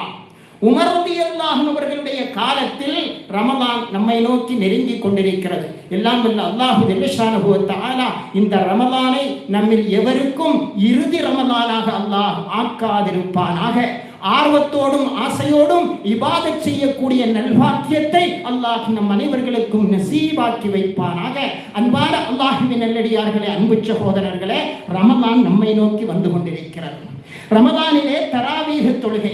உமர் ரலியல்லாஹு அன்ஹு அவர்களுடைய காலத்தில் ரமலான் நம்மை நோக்கி நெருங்கி கொண்டிருக்கிறது. எல்லாம் வல்ல அல்லாஹ் ஜல்ல ஷானஹு வ தஆலா இந்த ரமலானை நம்மில் எவருக்கும் இறுதி ரமலானாக அல்லாஹ் ஆக்காதிருப்பானாக. ஆர்வத்தோடும் ஆசையோடும் இபாதத் செய்யக்கூடிய நல்வாக்கியத்தை அல்லாஹ் நம் அனைவர்களுக்கும் நசீபாக்கி வைப்பானாக. அன்பான அல்லாஹ்வின் நல்லடியார்களே, அன்பு சகோதரர்களே, ரமலான் நம்மை நோக்கி வந்து கொண்டிருக்கிறது. ரமலானிலே தராவீஹ் தொழுகை,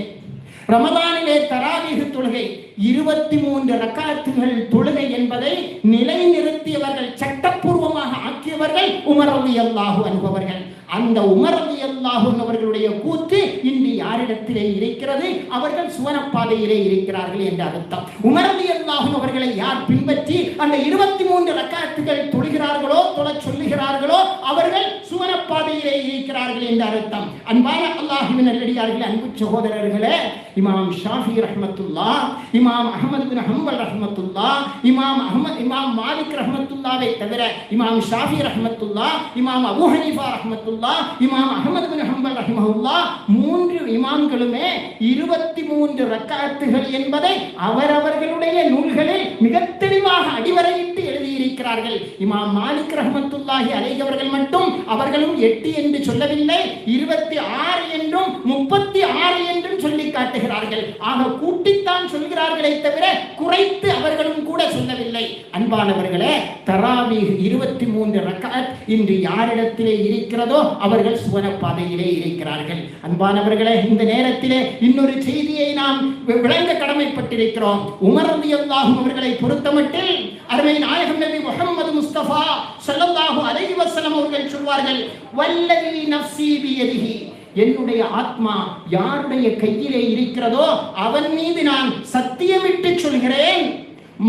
ரமலானிலே தராவீஹ் தொழுகை 23 ரக்காத்துகள் தொழுகை என்பதை நிலைநிறுத்தியவர்கள், சட்டப்பூர்வமாக ஆக்கியவர்கள் உமர் ரலியல்லாஹு அன்ஹு அவர்கள். அந்த உமர் ரலியல்லாஹு அன்ஹு அவர்களுடைய கூத்து இன்று யாரிடத்திலே இருக்கிறது? அவர்கள் சுவனப்பாதையிலே இருக்கிறார்கள் என்ற அர்த்தம். உமர் ரலியல்லாஹு அன்ஹு அவர்களை யார் பின்பற்றி அந்த 23 ரக்காத்துகள் தொழுகிறார்களோ, தொழச் சொல்லுகிறார்களோ, அவர்கள் சுவனப்பாதையிலே இருக்கிறார்கள் என்ற அர்த்தம். அன்பான அல்லாஹ்வின் நல்லடியார்களே, அன்பு சகோதரர்களே, இமாம் ஷாஃபி ரஹ்மத்துல்லாஹ், இமாம் அஹ்மத் பின் ஹம்பல் ரஹ்மத்துல்லாஹ், இமாம் மாலிக் ரஹ்மத்துல்லாஹ்வை தவிர இமாம் ஷாஃபி ரஹ்மத்துல்லாஹ், இமாம் அபூ ஹனீஃபா ரஹ்மத்துல்லாஹ், இமாம் அஹ்மத் பின் ஹம்பல் ரஹ்மஹுல்லாஹ், 3 இமாம்களுமே 23 ரக்காத்துகள் என்பதை அவரவர்களுடைய நூல்களில் மிக தெளிவாக அடிவரையிட்டு எழுதியிருக்கிறார்கள். இமாம் மாலிக் ரஹ்மத்துல்லாஹி அலைஹி அவர்கள் மட்டும் அவர்களும் 8 என்று சொல்லவில்லை, 26 என்றும் 36 என்றும் சொல்லி காட்டுகிறார்கள். ஆக கூட்டித்தான் சொல்கிறார்களே தவிர குறைத்து அவர்களும் கூட சொல்லவில்லை. அன்பானவர்களே, தராவீஹ் 23 ரக்காத் இன்று யாரிடத்திலே இருக்கிறதோ அவர்கள் சுவனப்பாதையிலே இருக்கிறார்கள். அன்பானவர்களே, இந்த நேரத்திலே இன்னொரு செய்தியை நாம் விளங்க கடமைப்பட்டிருக்கிறோம். உமர் ரலியல்லாஹு அவர்களை பொறுத்தமட்டில் அருமை நாயகம் நபி முஹம்மது முஸ்தபா ஸல்லல்லாஹு அலைஹி வஸல்லம் அவர்கள் சொல்வார்கள், வல்லதி நஃப்ஸி பியதிஹி, என்னுடைய ஆத்மா யாருடைய கையிலே இருக்கிறதோ அவன் மீது நான் சத்தியமிட்டு சொல்கிறேன்,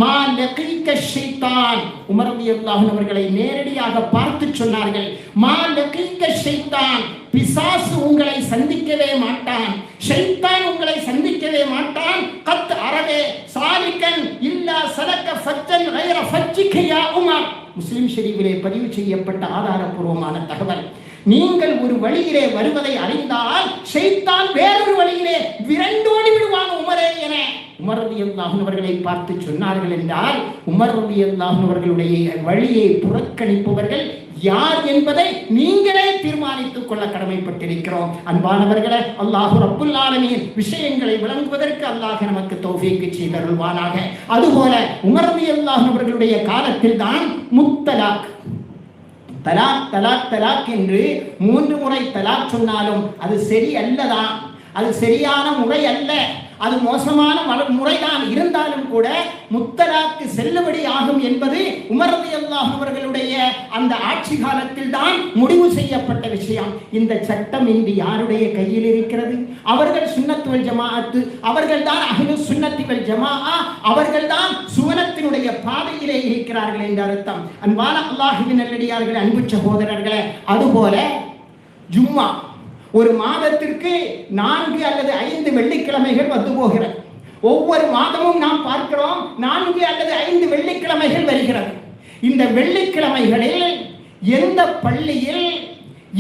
மா லகீக ஷைத்தான். உமர் ரலியல்லாஹு அன்ஹு அவர்களை நேரடியாக பார்த்து சொன்னார்கள், மா லகீக ஷைத்தான், பிசாசு உங்களை சந்திக்கவே மாட்டான், ஷைத்தான் உங்களை சந்திக்கவே மாட்டான். கத் அரவே சாலிகன் இல்லா சலக ஃபஜ்ஜன் கைர ஃபஜ்ஜிக யா உமர். முஸ்லிம் ஷரீஃபிலே பதிவு செய்யப்பட்ட ஆதாரபூர்வமான தகவல். நீங்கள் ஒரு வழியிலே வருவதை அறிந்தால் ஷைத்தான் வேறொரு வழியிலே விரண்டோடி விடுவான் உமரே என உமர் ரலியல்லாஹு அன்ஹு அவர்களை பார்த்து சொன்னார்கள் என்றால், உமர் ரலியல்லாஹு அன்ஹு அவர்களுடைய வழியை புறக்கணிப்பவர்கள் யார் என்பதை நீங்களே தீர்மானித்துக் கொள்ள கடமைப்பட்டிருக்கிறோம். அன்பானவர்களே, அல்லாஹ் ரப்புல் ஆலமீன் விஷயங்களை விளங்குவதற்கு அல்லாஹ் நமக்கு தௌஃபீக் செய்தருள்வானாக. அதுபோல உமர் ரலியல்லாஹு அன்ஹு அவர்களுடைய காலத்தில் தான் முத்தலாக், தலாக் தலாக் தலாக் என்று 3 முறை தலாக் சொன்னாலும் அது சரி அல்லதான், அது சரியான முறை அல்ல, அது மோசமான முறைதான். இருந்தாலும் கூட முத்தலாக்கு செல்லுபடி ஆகும் என்பது உமர் ரலியல்லாஹு அன்ஹு அவர்களுடைய அந்த ஆட்சி காலத்தில் தான் முடிவு செய்யப்பட்ட விஷயம். இந்த சட்டம் இன்று யாருடைய கையில் இருக்கிறது? அவர்கள் சுன்னத் வல் ஜமாஅத், அவர்கள் தான் அஹ்லுஸ் சுன்னத்தி வல் ஜமாஅ, அவர்கள் தான் சுவனத்தினுடைய பாதையிலே இருக்கிறார்கள் என்ற அர்த்தம். அன்பான அல்லாஹ்வின் நல்லடியார்களே, அன்பு சகோதரர்களே, அதுபோல ஜும்மா ஒரு மாதத்திற்கு 4 அல்லது 5 வெள்ளிக்கிழமைகள் வந்து போகிறது. ஒவ்வொரு மாதமும் நாம் பார்க்கிறோம் 4 அல்லது 5 வெள்ளிக்கிழமைகள் வருகிறது. இந்த வெள்ளிக்கிழமைகளில் எந்த பள்ளியில்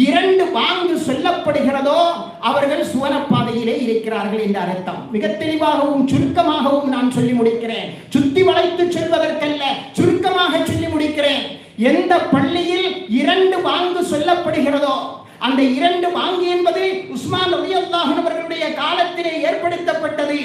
2 வாங்கு சொல்லப்படுகிறதோ அவர்கள் சுவனப்பாதையிலே இருக்கிறார்கள் என்ற அர்த்தம். மிக தெளிவாகவும் சுருக்கமாகவும் நான் சொல்லி முடிக்கிறேன். சுத்தி வளைத்து சொல்வதற்கல்ல, சுருக்கமாக சொல்லி முடிக்கிறேன். எந்த பள்ளியில் 2 வாங்கு சொல்லப்படுகிறதோ அந்த 2 வாங்கி என்பது உஸ்மான் ரலியல்லாஹு அன்ஹு அவர்களுடைய காலத்திலே ஏற்படுத்தப்பட்டது.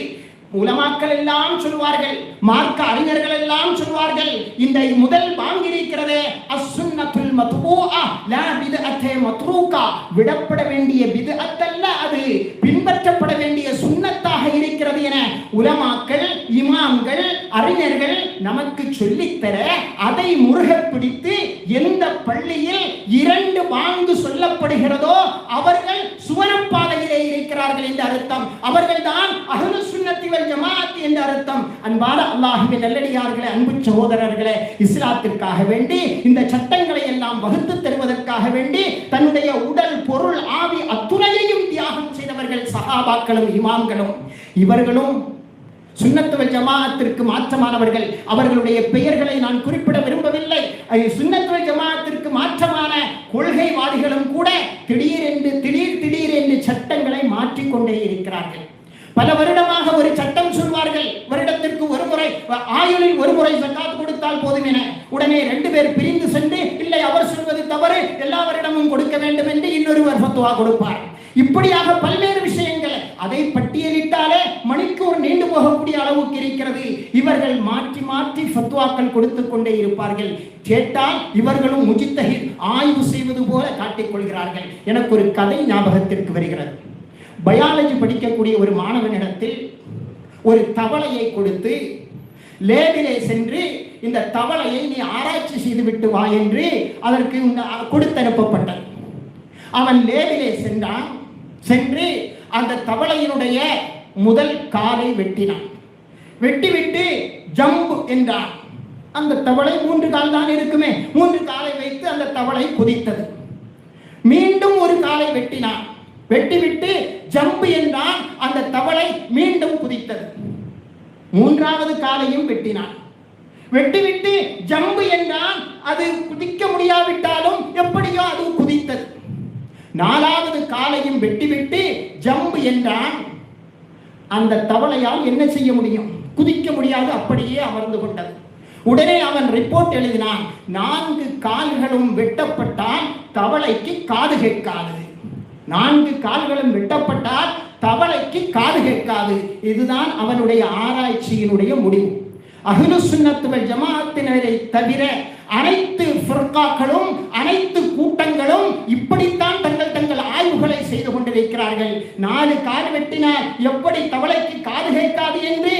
உலமாக்கள் எல்லாம் சொல்வார்கள், மார்க்க அறிஞர்கள் எல்லாம் சொல்வார்கள், இந்த முதல் வாங்கி இருக்கிறதே அஸ்ஸுன்னத்துல் மத்பூஆ லா பித்அத்தே மத்ரூகா, விடப்பட வேண்டிய பித்அத் அல்ல, அது பின்பற்றப்பட வேண்டிய சுன்னத்தாக இருக்கிறது என உலமாக்கள், இமாம்கள், அறிஞர்கள் நமக்கு சொல்லித்தர அதை முருக பிடித்து எந்த பள்ளியில் 2 வாங்கு சொல்லப்படுகிறதோ அவர்கள் சுவனப்பாதையிலே இருக்கிறார்கள் என்ற அர்த்தம். அவர்கள் தான் அஹ்லுஸ் சுன்னத்தி வல் ஜமாஅத் என்ற அர்த்தம். அன்பான அல்லாஹ்வின் நல்லடியார்களே, அன்பு சகோதரர்களே, இஸ்லாத்திற்காக வேண்டி இந்த சட்டங்களை எல்லாம் வகுத்து தருவதற்காக வேண்டி தன்னுடைய உடல், பொருள், ஆவி அத்துணையையும் தியாகம் செய்தவர்கள் சஹாபாக்களும் இமாம்களும். இவர்களும் சுன்னத் வல் ஜமாஅத்திற்கு மாற்றமானவர்கள். அவர்களுடைய பெயர்களை நான் குறிப்பிட விரும்பவில்லை. சுன்னத் வல் ஜமாஅத்திற்கு மாற்றமான கொள்கைவாதிகளும் கூட திடீரென்று சட்டங்களை மாற்றிக்கொண்டே இருக்கிறார்கள். பல வருடமாக ஒரு சட்டம் சொல்வார்கள், வருடத்திற்கு ஒரு முறை, ஆயுளில் ஒரு முறை ஜகாத் கொடுத்தால் போதும் என. உடனே 2 பேர் பிரிந்து சென்று, இல்லை அவர் சொல்வது தவறு, எல்லா வருடமும் கொடுக்க வேண்டும் என்று இன்னொருவர் ஃபத்வா கொடுப்பார். இப்படியாக பல்வேறு விஷயங்கள், அதை பட்டியலிட்டாலே மணிக்கூர் நீண்டு போகக்கூடிய அளவுக்கு இருக்கிறது. இவர்கள் மாற்றி மாற்றி ஃபத்வாக்கள் கொடுத்துக் கொண்டே இருப்பார்கள். கேட்டால் இவர்களும் முஜ்தஹித், ஆய்வு செய்வது போல காட்டிக் கொள்கிறார்கள். எனக்கு ஒரு கதை ஞாபகத்திற்கு வருகிறது. பயாலஜி படிக்கக்கூடிய ஒரு மாணவனிடத்தில் ஒரு தவளையை கொடுத்து லேபிலே சென்று இந்த தவளையை நீ ஆராய்ச்சி செய்துவிட்டு வா என்று அதற்கு கொடுத்தனுப்பப்பட்டது. அவன் லேபிலே சென்றான். சென்று அந்த தவளையினுடைய முதல் காலை வெட்டினான். வெட்டிவிட்டு ஜம்ப் என்றான். அந்த தவளை 3 கால் தான் இருக்குமே, 3 காலை வைத்து அந்த தவளை குதித்தது. மீண்டும் ஒரு காலை வெட்டினான். வெட்டிவிட்டு ஜம்ப் என்றான். அந்த தவளை மீண்டும் குதித்தது. 3வது காலையும் வெட்டினான். வெட்டிவிட்டு ஜம்ப் என்றான். அது குதிக்க முடியாவிட்டாலும் எப்படியோ அது குதித்தது. 4வது காலையும் வெட்டிவிட்டு ஜம்ப் என்றான். அந்த தவளையால் என்ன செய்ய முடியும்? குதிக்க முடியாது, அப்படியே அமர்ந்து கொண்டது. உடனே அவன் ரிப்போர்ட் எழுதினான், 4 கால்களும் வெட்டப்பட்டால் தவளைக்கு காது கேட்காது. 4 கால்களும் வெட்டப்பட்டால் தவளைக்கு காது கேட்காது. இதுதான் அவனுடைய ஆராய்ச்சியினுடைய முடிவு. அஹ்லுஸ் சுன்னத் வல் ஜமாஅத்தினரை தவிர அனைத்து ஃபிர்காக்களும், அனைத்து கூட்டங்களும் இப்படித்தான் தங்கள் ஆய்வுகளை செய்து கொண்டிருக்கிறார்கள். 4 கால் வெட்டினால் எப்படி தவளைக்கு காது கேட்காது என்று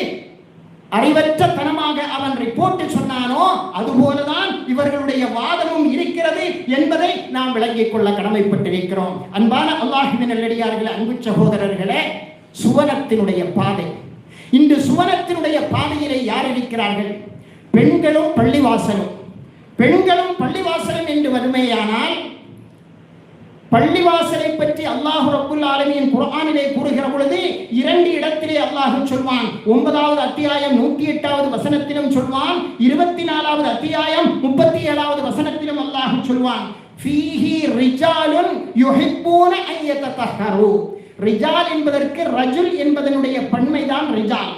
அறிவற்ற தனமாக அவன் ரிப்போர்ட் சொன்னானோ அதுபோலதான் இவர்களுடைய வாதமும் இருக்கிறது என்பதை நாம் விளங்கிக் கொள்ள கடமைப்பட்டிருக்கிறோம். அன்பான அல்லாஹ்வின் நல்லடியார்களே, அன்பு சகோதரர்களே, சுவனத்தினுடைய பாதை. இந்த சுவனத்தினுடைய பாதையிலே யார் இருக்கிறார்கள்? பெண்களும் பள்ளிவாசலும். பெண்களும் பள்ளிவாசலும் என்று வறுமையானால் பள்ளிவாசலை பற்றி அல்லாஹ் ரப்புல் ஆலமீன் குர்ஆனிலே கூறுகிற பொழுது 2 இடத்திலே அல்லாஹ் சொல்வான். 9வது அத்தியாயம் 108வது வசனத்திலும் சொல்வான், 24வது அத்தியாயம் 37வது வசனத்திலும் அல்லாஹ் சொல்வான், ஃபீஹி ரிஜாலுன் யுஹிப்பூன அன் யததஹரு. ரிஜால் என்பதற்கு ரஜுல் என்பதனுடைய பன்மைதான் ரிஜால்,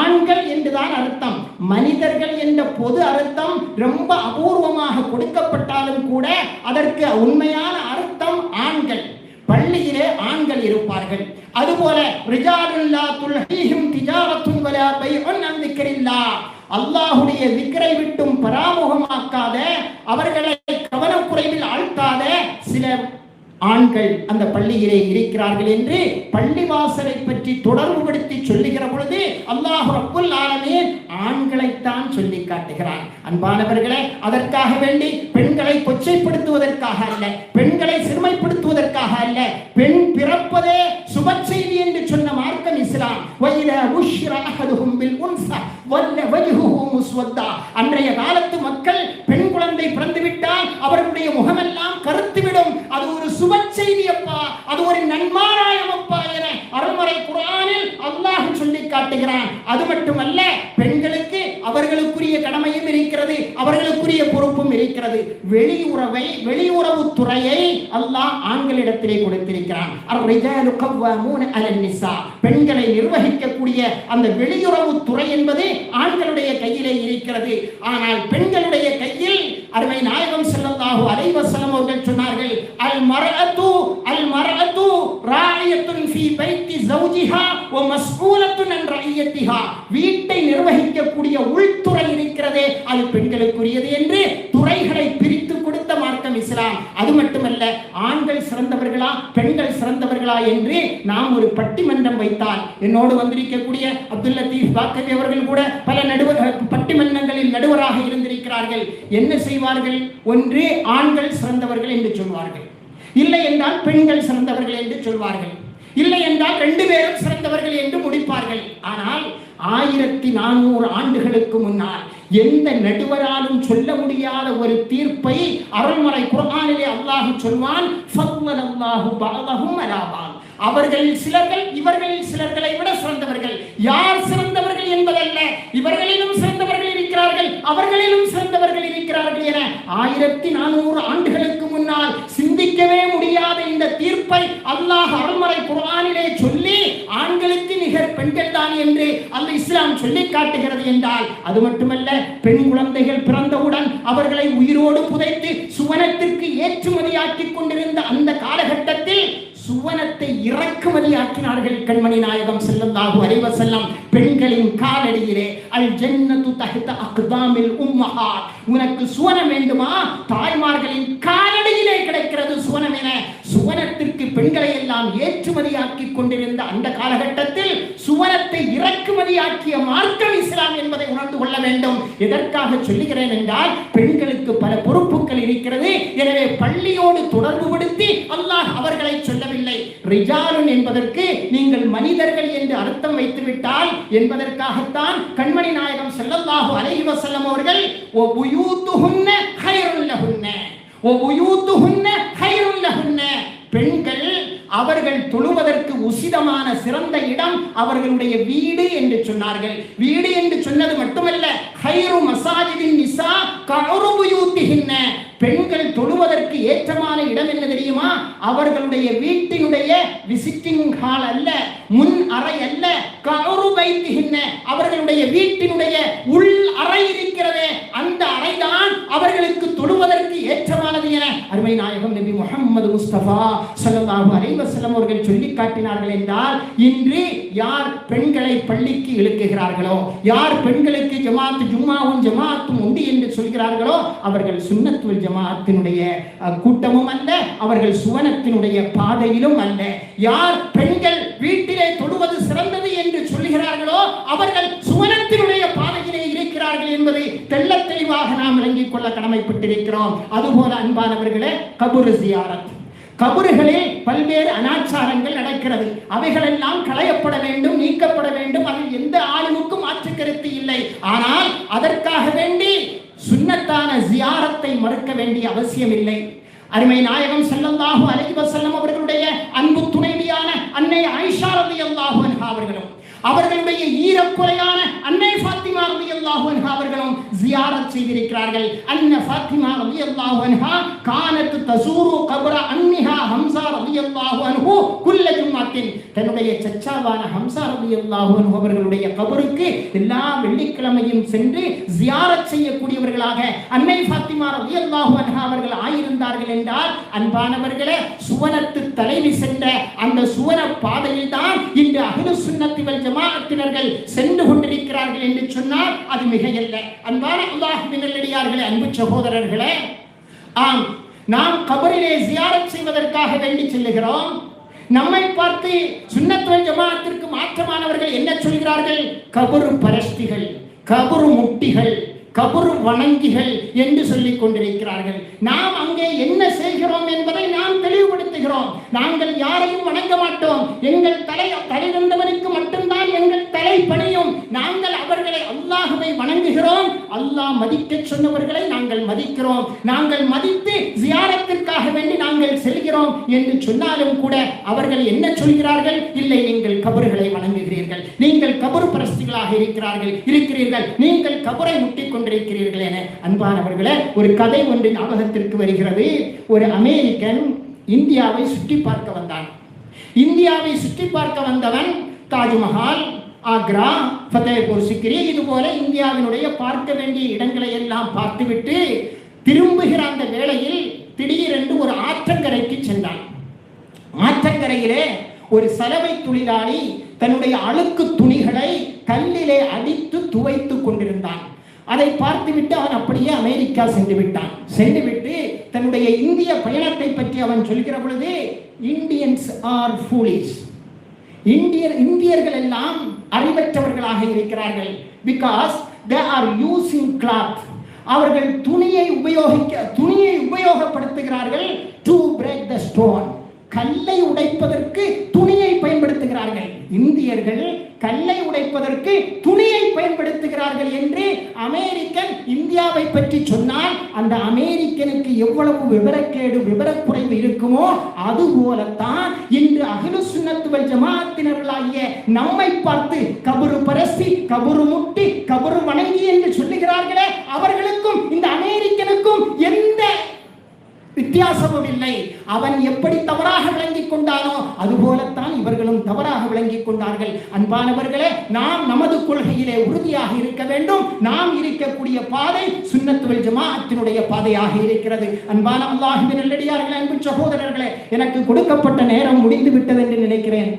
ஆண்கள் என்றுதான் அர்த்தம். மனிதர்கள் என்ற பொது அர்த்தம் ரொம்ப அபூர்வமாக கொடுக்கப்பட்டாலும் கூட அதற்கு உண்மையான அர்த்தம் ஆண்கள். பள்ளியிலே ஆண்கள் இருப்பார்கள். அதுபோல ரிஜாலுல்லா துல்ஹீஹிம் திஜாரத்துன் வலா பைஉன் அன் திக்ரில்லாஹ், அல்லாஹ்வுடைய திக்ரை விட்டும் பராமுகமாக்காத, அவர்களை கவனக்குறைவில் ஆழ்த்தாத சில ஆண்கள் அந்த பள்ளியிலே இருக்கிறார்கள் என்று பள்ளிவாசலை பற்றி தொடர்புபடுத்தி சொல்லுகிற பொழுது அல்லாஹ் ரப்புல் ஆலமீன் ஆண்களைத்தான் சொல்லி காட்டுகிறான். அன்பானவர்களே, அதற்காக வேண்டி பெண்களை கொச்சைப்படுத்துவதற்காக அல்ல, பெண்களை சிறுமைப்படுத்துவதற்காக அல்ல. பெண் பிறப்பதே சுப செய்தி என்று சொன்ன மார்க்கம் இஸ்லாம். வைதா புஷ்ர அஹதுஹும் பில் உன்ஸா வல்ல வஜ்ஹுஹு முஸ்வத்தா. அன்றைய காலத்து மக்கள் பெண் குழந்தை பிறந்துவிட்டால் அவர்களுடைய முகமெல்லாம் கருத்துவிடும். அது ஒரு சுப செய்தி அப்பா, அது ஒரு நன்மாராயம் அப்பா என அருள்மறை குர்ஆனில் அல்லாஹ் சொல்லி காட்டுகிறான். அது மட்டுமல்ல, பெண்களுக்கு அவர்களுக்குரிய கடமையும் இருக்கிறது, அவர்களுக்குரிய பொறுப்பும் இருக்கிறது. வெளியுறவு துறையை அல்லாஹ் ஆண்களிடத்திலே கொடுத்திருக்கிறான். அர்-ரிஜாலு கவ்வாமூன அலன் நிஸா. பெண்களை நிர்வகிக்கக்கூடிய அந்த வெளியுறவு துறை என்பது ஆண்களுடைய கையிலே இருக்கிறது. ஆனால் பெண்களுடைய கையில் அருமை நாயகம் ஸல்லல்லாஹு அலைஹி வஸல்லம் அவர்கள் சொன்னார்கள், அல் மர்அத்து ராயியத்துன் ஃபீ பைத்தி ஜௌஜிஹா வ மஸ்ஊலத்துன் அன் ரஇயத்திஹா. வீட்டை நிர்வகிக்கக்கூடிய உள்துறை இருக்கிறதே அது பெண்களுக்குரியது என்று துறைகளை பிரித்து கொடுத்த மார்க்கம் இஸ்லாம். அது மட்டுமல்ல, ஆண்கள் சிறந்தவர்களா பெண்கள் சிறந்தவர்களா என்று நாம் ஒரு பட்டிமன்றம் வைத்தால், என்னோடு வந்திருக்கக்கூடிய அப்துல் லத்தீப் பாக்கவி அவர்கள் கூட பல பட்டிமன்றங்களில் நடுவராக இருந்திருக்கிறார்கள். என்ன செய்வார்கள்? ஒன்று ஆண்கள் சிறந்தவர்கள் என்று சொல்வார்கள், இல்லை என்றால் பெண்கள் சிறந்தவர்கள் என்று சொல்வார்கள், இல்லை என்றால் 2 பேரும் சிறந்தவர்கள் என்று முடிப்பார்கள். ஆனால் 1400 ஆண்டுகளுக்கு முன்னால் எந்த நடுவராலும் சொல்ல முடியாத ஒரு தீர்ப்பை அருள்மறை குர்ஆனிலே அல்லாஹ் சொல்வான், ஃபல்லல்லாஹு பஅதஹும் அலா பஅத். அவர்களில் சிலர்கள் இவர்களில் சிலர்களை விட சிறந்தவர்கள். யார் சிறந்தவர்கள் என்பதல்ல, இவர்களிலும் சிறந்தவர்கள் இருக்கிறார்கள், அவர்களிலும் சிறந்தவர்கள் இருக்கிறார்கள் என 1400 ஆண்டுகளுக்கு முன்னால் சிந்திக்கவே முடியாத இந்த தீர்ப்பை அல்லாஹ் அருள்மறை குர்ஆனிலே சொல்லி ஆண்களுக்கு நிகர் பெண்கள் தான் என்று அல்லாஹ் இஸ்லாம் சொல்லி காட்டுகிறது என்றால், அது மட்டுமல்ல, பெண் குழந்தைகள் பிறந்தவுடன் அவர்களை உயிரோடு புதைத்து சுவனத்திற்கு ஏற்றுமதியாக்கி கொண்டிருந்த அந்த காலகட்டத்தில் சுவனத்தை இறக்குமதியாக்கினார்கள் கண்மணி நாயகம் ஸல்லல்லாஹு அலைஹி வஸல்லம். பெண்களின் காலடியிலே அல் ஜன்னத்து தஹ்த அக்தாமில் உம்மஹாத். உனக்கு சுவனம் வேண்டுமா? தாய்மார்களின் காலடியிலே கிடைக்கிறது சுவனம் என சுவனத்திற்கு பெண்களை எல்லாம் ஏற்றுமதியாக்கி கொண்டிருந்த அந்த காலகட்டத்தில் சுவனத்தை இறக்குமதியாக்கிய மார்க்கம் இஸ்லாம் என்பதை உணர்ந்து கொள்ள வேண்டும். எதற்காக சொல்லுகிறேன் என்றால், பெண்களுக்கு பல பொறுப்புகள் இருக்கிறது. எனவே பள்ளியோடு தொடர்புபடுத்தி அல்லாஹ் அவர்களை சொல்லவில்லை. ரிஜாலுன் என்பதற்கு நீங்கள் மனிதர்கள் என்று அர்த்தம் வைத்துவிட்டால் என்பதற்காகத்தான் கண்மணி நாயகம் ஸல்லல்லாஹு அலைஹி வஸல்லம் அவர்கள் ஓ புயூத்துஹுன்ன கைருல் லஹுன்ன, ஓ புயூத்துஹுன்ன கைருல் லஹுன்ன, பெண்கள் அவர்கள் தொழுவதற்கு உசிதமான சிறந்த இடம் அவர்களுடைய வீடு என்று சொன்னார்கள். வீடு என்று சொன்னது மட்டுமல்ல, கைரு மசாஜிதின் நிசா கஅரு புயூத்திஹின்ன, பெண்கள் தொழுவதற்கு ஏற்றமான இடம் என்ன தெரியுமா? அவர்களுடைய வீட்டினுடைய விசிட்டிங் ஹால் அல்ல, முன் அறை அல்ல, கஅரு பைத்திஹின்ன, அவர்களுடைய வீட்டினுடைய உள் அறை இருக்கிறதே அந்த அறைதான் அவர்களுக்கு தொழுவதற்கு ஏற்றமானது என அருமை நாயகம் நபி முஹம்மது முஸ்தபா ஸல்லல்லாஹு அலைஹி வஸல்லம் அவர்கள் சொல்லி காட்டினார்கள் என்றால், இன்று யார் பெண்களை பள்ளிக்கு இழுக்குகிறார்களோ, யார் பெண்களுக்கு ஜும்மாவும் ஜமாத்தும் உண்டு என்று சொல்கிறார்களோ, அவர்கள் சுன்னத் வல் ஜமாஅத்தினுடைய கூட்டமும் அல்ல, அவர்கள் சுவனத்தினுடைய பாதையிலும் அல்ல. யார் பெண்கள் வீட்டிலே தொழுவது சிறந்தது என்று சொல்கிறார்களோ, அவர்கள் சுவனத்தினுடைய பாதையிலே இருக்கிறார்கள் என்பதை தெள்ளத் தெளிவாக நாம் விளங்கிக் கொள்ள கடமைப்பட்டிருக்கிறோம். அதுபோல அன்பானவர்களே, கபர் ஜியாரத், கபறுகளில் பல்வேறு அனாச்சாரங்கள் நடக்கிறது. அவைகளெல்லாம் களையப்பட வேண்டும், நீக்கப்பட வேண்டும். அதில் எந்த ஆளுமுக்கும் மாற்று கருத்து இல்லை. ஆனால் அதற்காக வேண்டி சுன்னத்தான ஜியாரத்தை மறுக்க வேண்டிய அவசியம் இல்லை. அருமை நாயகம் ஸல்லல்லாஹு அலைஹி வஸல்லம் அவர்களுடைய அன்பு துணைவியான அன்னை ஆயிஷா ரலியல்லாஹு அன்ஹா அவர்களும் அவர்களுடைய ஈரக்குறையான அன்னை ஃபாத்திமா ரலியல்லாஹு அன்ஹா அவர்களும் ஜியாரத் செய்திருக்கிறார்கள். அன்ன ஃபாத்திமா ரலியல்லாஹு அன்ஹா கானத் தஸூரு கப்ர அன்னிஹா ஹம்ஸா ரலியல்லாஹு அன்ஹு குல்ல ஜும்மாத்தின். தன்னுடைய சச்சாவான ஹம்ஸா ரலியல்லாஹு அன்ஹு அவர்களுடைய கபருக்கு எல்லா வெள்ளிக்கிழமையும் சென்று ஜியாரத் செய்யக்கூடியவர்களாக அன்னை ஃபாத்திமா ரலியல்லாஹு அன்ஹா அவர்கள் ஆயிருந்தார்கள் என்றால், அன்பானவர்களே, சுவனத்து தலைவி சென்ற அந்த சுவன பாதையில் தான் இன்று அஹ்லுஸ் சுன்னத்தி வல் ஜமாஅத்தினர்கள் சென்று கொண்டிருக்கிறார்கள் என்று சொன்னால் அது மிகையல்ல. அன்பான அல்லாஹ்வின் நல்லடியார்களே, அன்பு சகோதரர்களே, ஆம், நாம் கபரிலே ஜியாரத் செய்வதற்காக வேண்டி செல்லுகிறோம். நம்மை பார்த்து சுன்னத் வல் ஜமாஅத்திற்கு மாற்றமானவர்கள் என்ன சொல்கிறார்கள்? கபரு பரஸ்திகள், கபரு முட்டிகள், கபரு வணங்கிகள் என்று சொல்லிக் கொண்டிருக்கிறார்கள். நாம் அங்கே என்ன செய்கிறோம் என்பதை நாம் தெளிவுபடுத்துகிறோம். நாங்கள் யாரையும் வணங்க மாட்டோம். எங்கள் தலை வந்தவனுக்கு மட்டும்தான் எங்கள் தலை பணியும். நாங்கள் அவர்களை அல்லாஹ்வை வணங்குகிறோம். அல்லாஹ் மதிக்க சொன்னவர்களை நாங்கள் மதிக்கிறோம். நாங்கள் மதித்து ஜியாரத்திற்காக வேண்டி நாங்கள் செல்கிறோம் என்று சொன்னாலும் கூட அவர்கள் என்ன சொல்கிறார்கள்? இல்லை, நீங்கள் கபறுகளை வணங்குகிறீர்கள், நீங்கள் கபரு பரஸ்திகளாக இருக்கிறீர்கள், நீங்கள் கபரை முட்டிக் கொண்டிருக்கிறீர்கள் என. அன்பானவர்களே, ஒரு கதை ஒன்று ஞாபகத்திற்கு வருகிறது. ஒரு அமெரிக்கன் இந்தியாவை சுற்றி பார்க்க வந்தான். இந்தியாவை சுற்றி பார்க்க வந்தவன் தாஜ்மஹால், ஆக்ரா, ஃபத்தேபூர் சிக்ரி, இது போல இந்தியாவினுடைய பார்க்க வேண்டிய இடங்களை எல்லாம் பார்த்துவிட்டு திரும்புகிற அந்த வேளையில் திடீரென்று ஒரு ஆற்றங்கரைக்கு சென்றான். ஆற்றங்கரையிலே ஒரு சலவை தொழிலாளி தன்னுடைய அழுக்கு துணிகளை கல்லிலே அடித்து துவைத்துக் கொண்டிருந்தான். அதை பார்த்துவிட்டு அவன் அப்படியே அமெரிக்கா சென்று விட்டான். சென்றுவிட்டு தன்னுடைய இந்திய பயணத்தை பற்றி அவன் சொல்கிற பொழுது, இந்தியன்ஸ் ஆர் ஃபூலிஷ், இந்தியர்கள் எல்லாம் அறிவற்றவர்களாக இருக்கிறார்கள். Because they are using cloth, அவர்கள் துணியை உபயோகப்படுத்துகிறார்கள். டு பிரேக் த ஸ்டோன், கல்லை உடைப்பதற்கு துணியை பயன்படுத்துகிறார்கள். இந்தியர்கள் கல்லை உடைப்பதற்கு துணியை பயன்படுத்துகிறார்கள் என்று அமெரிக்கன் இந்தியாவை பற்றி சொன்னால் அந்த அமெரிக்கனுக்கு எவ்வளவு விவரக்கேடு, விவரக்குறைவு இருக்குமோ அதுபோலத்தான் இன்று அஹ்லுஸ் சுன்னத் வல் ஜமாஅத்தினர்களாகிய நம்மை பார்த்து கபரு பரஸ்தி, கபரு முட்டி, கபரு வணங்கி என்று சொல்லுகிறார்களே, அவர்களுக்கும் இந்த அமெரிக்கனுக்கும் எந்த வித்தியாசமும் இல்லை. அவன் எப்படி தவறாக விளங்கிக் கொண்டானோ அதுபோலத்தான் இவர்களும் தவறாக விளங்கிக் கொண்டார்கள். அன்பானவர்களே, நாம் நமது கொள்கையிலே உறுதியாக இருக்க வேண்டும். நாம் இருக்கக்கூடிய பாதை சுன்னத் வல் ஜமாஅத்தினுடைய பாதையாக இருக்கிறது. அன்பான அல்லாஹ்வின் நல்லடியார்களே, அன்பு சகோதரர்களே, எனக்கு கொடுக்கப்பட்ட நேரம் முடிந்து விட்டது என்று நினைக்கிறேன்.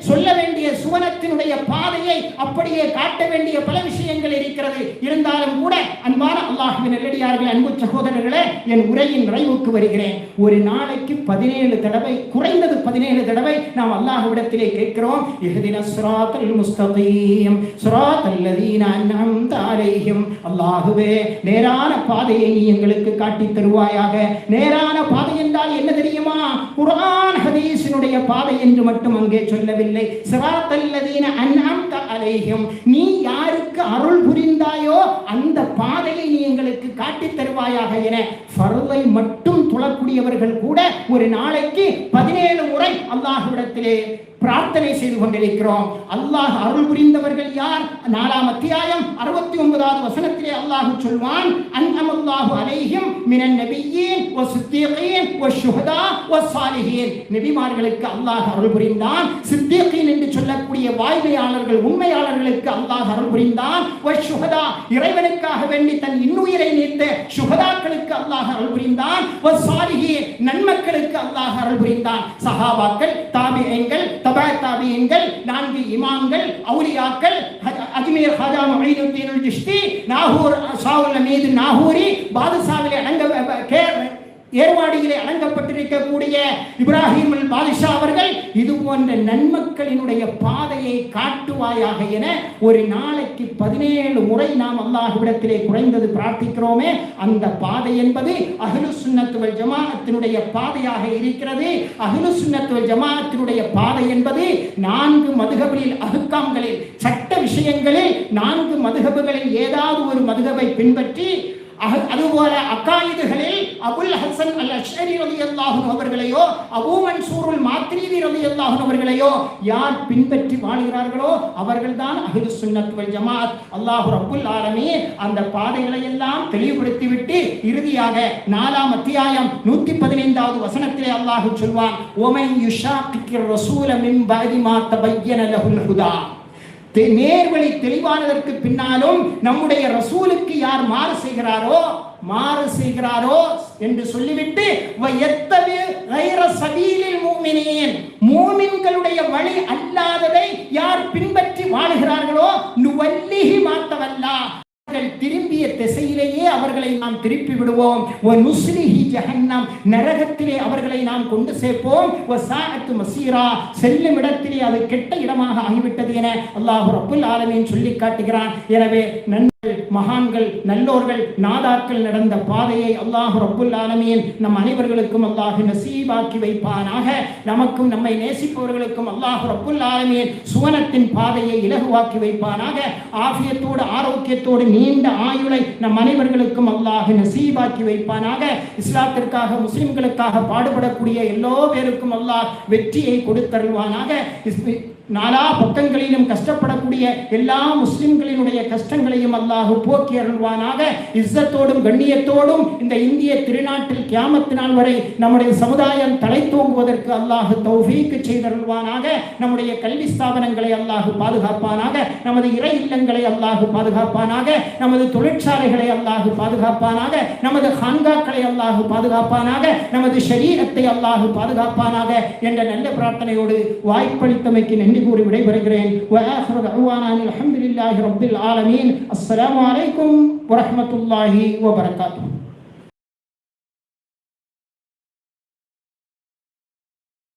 சொல்ல வேண்டிய சுவனத்தினுடைய பாதையை அப்படியே காட்ட வேண்டிய பல விஷயங்கள் இருக்கிறது. இருந்தாலும் கூட அன்பான அல்லாஹ்வின் நல்லடியார்களே, அன்பு சகோதரர்களே, என் உரையின் நிறைவுக்கு வருகிறேன். ஒரு நாளைக்கு 17 தடவை, குறைந்தது 17 தடவை நாம் அல்லாஹ்விடத்திலே கேட்கிறோம், இஹ்தினஸ் ஸிராத்தல் முஸ்தகீம் ஸிராத்தல் லதீன அன்அம்த அலைஹிம். அல்லாஹ்வே, நேரான பாதையை நீ எங்களுக்கு காட்டி தருவாயாக. நேரான பாதை என்றால் என்ன தெரியுமா? குர்ஆன் ஹதீஸினுடைய பாதை என்று மட்டும் அங்கே சொல்லவில்லை. ஸிராத்தல் லதீன அன்அம்த அலைஹிம், நீ யாருக்கு அருள் புரிந்தாயோ அந்த பாதையை நீ எங்களுக்கு காட்டி தருவாயாக என ஃபர்லை மட்டும் தொழக்கூடியவர்கள் கூட ஒரு நாளைக்கு 17 முறை அல்லாஹ்விடத்திலே பிரார்த்தனை செய்து கொண்டிருக்கிறோம். அல்லாஹ் அருள் புரிந்தவர்கள் யார்? 4ஆம் அத்தியாயம் 69வது வசனத்திலே அல்லாஹ் சொல்வான், அன்அமல்லாஹு அலைஹிம் மினன் நபிய்யீன் வஸ்ஸித்தீகீன் வஷ்ஷுஹதா வஸ்ஸாலிஹீன். நபிமார்களுக்கு அல்லாஹ் அருள் புரிந்தான். சித்தீகீன் என்று சொல்லக்கூடிய வாய்மையாளர்கள், உண்மையாளர்களுக்கு அல்லாஹ் அருள் புரிந்தான். வஷ்ஷுஹதா, இறைவனுக்காக வேண்டி தன் இன்னுயிரை நீத்த ஷுஹதாக்களுக்கு அல்லாஹ் அருள் புரிந்தான். வஸ்ஸாலிஹீன், நன்மக்களுக்கு அல்லாஹ் அருள் புரிந்தான். சஹாபாக்கள், தாபிஈன்கள், தாபிஈன்கள், 4 இமாம்கள், அவுலியாக்கள், அஜ்மீர் ஹாஜா முஈனுத்தீன் அல் ஜிஷ்தி, நாகூர் ஷாவுல் அமீத் நாகூரி, பாதுஷாவிலே ஏர்வாடியிலே அடங்கப்பட்டிருக்கக்கூடிய இப்ராஹிம் அல் பாதுஷா அவர்கள் இது போன்ற நன்மக்களினுடைய பாதையை காட்டுவாயாக என ஒரு நாளைக்கு 17 முறை நாம் அல்லாஹ்விடத்திலே குறைந்தது பிரார்த்திக்கிறோமே. அந்த பாதை என்பது அஹ்லுஸ் சுன்னத் வல் ஜமாஅத்தினுடைய பாதையாக இருக்கிறது. அஹ்லுஸ் சுன்னத் வல் ஜமாஅத்தினுடைய பாதை என்பது 4 மதுஹபில் அஹ்காம்களில் சட்ட விஷயங்களில் 4 மதுஹபுகளில் ஏதாவது ஒரு மதுஹபை பின்பற்றி, அதுபோல அகாயிதுகளில் அபுல் ஹசன் அல் அஷ்அரி ரலியல்லாஹு அன்ஹு அவர்களையோ அபூ மன்சூருல் மாத்ரிதி ரலியல்லாஹு அன்ஹு அவர்களையோ யார் பின்பற்றி வாழ்கிறார்களோ அவர்கள்தான் அஹ்லுஸ் சுன்னத் வல் ஜமாஅத். அல்லாஹ் ரப்புல் ஆலமீன் அந்த பாதைகளை எல்லாம் தெளிவுபடுத்திவிட்டு இறுதியாக 4ஆம் அத்தியாயம் 115வது வசனத்திலே அல்லாஹ் சொல்வான், ஒமன் யுஷாக்கிர் ரசூல மின் பஅதி மா தபய்யன லஹுல் ஹுதா. நேர்வழி தெளிவானதற்கு பின்னாலும் நம்முடைய ரசூலுக்கு யார் மாறு செய்கிறாரோ என்று சொல்லிவிட்டு மூமின்களுடைய வழி அல்லாததை யார் பின்பற்றி வாழுகிறார்களோ நுவல்லிஹி மாத்தவல்லா, திரும்பிய திசையிலேயே அவர்களை நாம் திருப்பி விடுவோம். நரகத்திலே அவர்களை நாம் கொண்டு சேர்ப்போம். செல்லும் இடத்திலே அது கெட்ட இடமாக ஆகிவிட்டது என அல்லாஹ் ரப்புல் ஆலமீன் சொல்லி காட்டுகிறான். எனவே மகான்கள் நல்லோர்கள் நாதாக்கள் நடந்த பாதையை அல்லாஹ் ரப்புல் ஆலமீன் நம் அனைவர்களுக்கும் அல்லாஹ் நசீபாக்கி வைப்பானாக. நமக்கும் நம்மை நேசிப்பவர்களுக்கும் அல்லாஹ் ரப்புல் ஆலமீன் சுவனத்தின் பாதையை இலகுவாக்கி வைப்பானாக. ஆஃபியத்தோடு ஆரோக்கியத்தோடு நீண்ட ஆயுளை நம் அனைவர்களுக்கும் அல்லாஹ் நசீபாக்கி வைப்பானாக. இஸ்லாத்திற்காக முஸ்லிம்களுக்காக பாடுபடக்கூடிய எல்லோ பேருக்கும் அல்லாஹ் வெற்றியை கொடுத்தருள்வானாக. நாலா பக்கங்களிலும் கஷ்டப்படக்கூடிய எல்லா முஸ்லிம்களினுடைய கஷ்டங்களையும் அல்லாஹ் போக்கி அருள்வானாக. இஸ்ஸத்தோடும் கண்ணியத்தோடும் இந்த இந்திய திருநாட்டில் கியாமத் நாள் வரை நம்முடைய சமுதாயம் தலை தோங்குவதற்கு அல்லாஹ் தௌஃபீக் செய்தருள்வானாக. நம்முடைய கல்வி ஸ்தாபனங்களை அல்லாஹ் பாதுகாப்பானாக. நமது இறை இல்லங்களை அல்லாஹ் பாதுகாப்பானாக. நமது தொழிற்சாலைகளை அல்லாஹ் பாதுகாப்பானாக. நமது ஹான்காக்களை அல்லாஹ் பாதுகாப்பானாக. நமது ஷரீஅத்தை அல்லாஹ் பாதுகாப்பானாக என்ற நல்ல பிரார்த்தனையோடு வாய்ப்பளித்தமைக்கு நன்றி கூறி விடைபெறுகிறேன். وآخر دعوانا الحمد لله رب العالمين. السلام عليكم ورحمة الله وبركاته.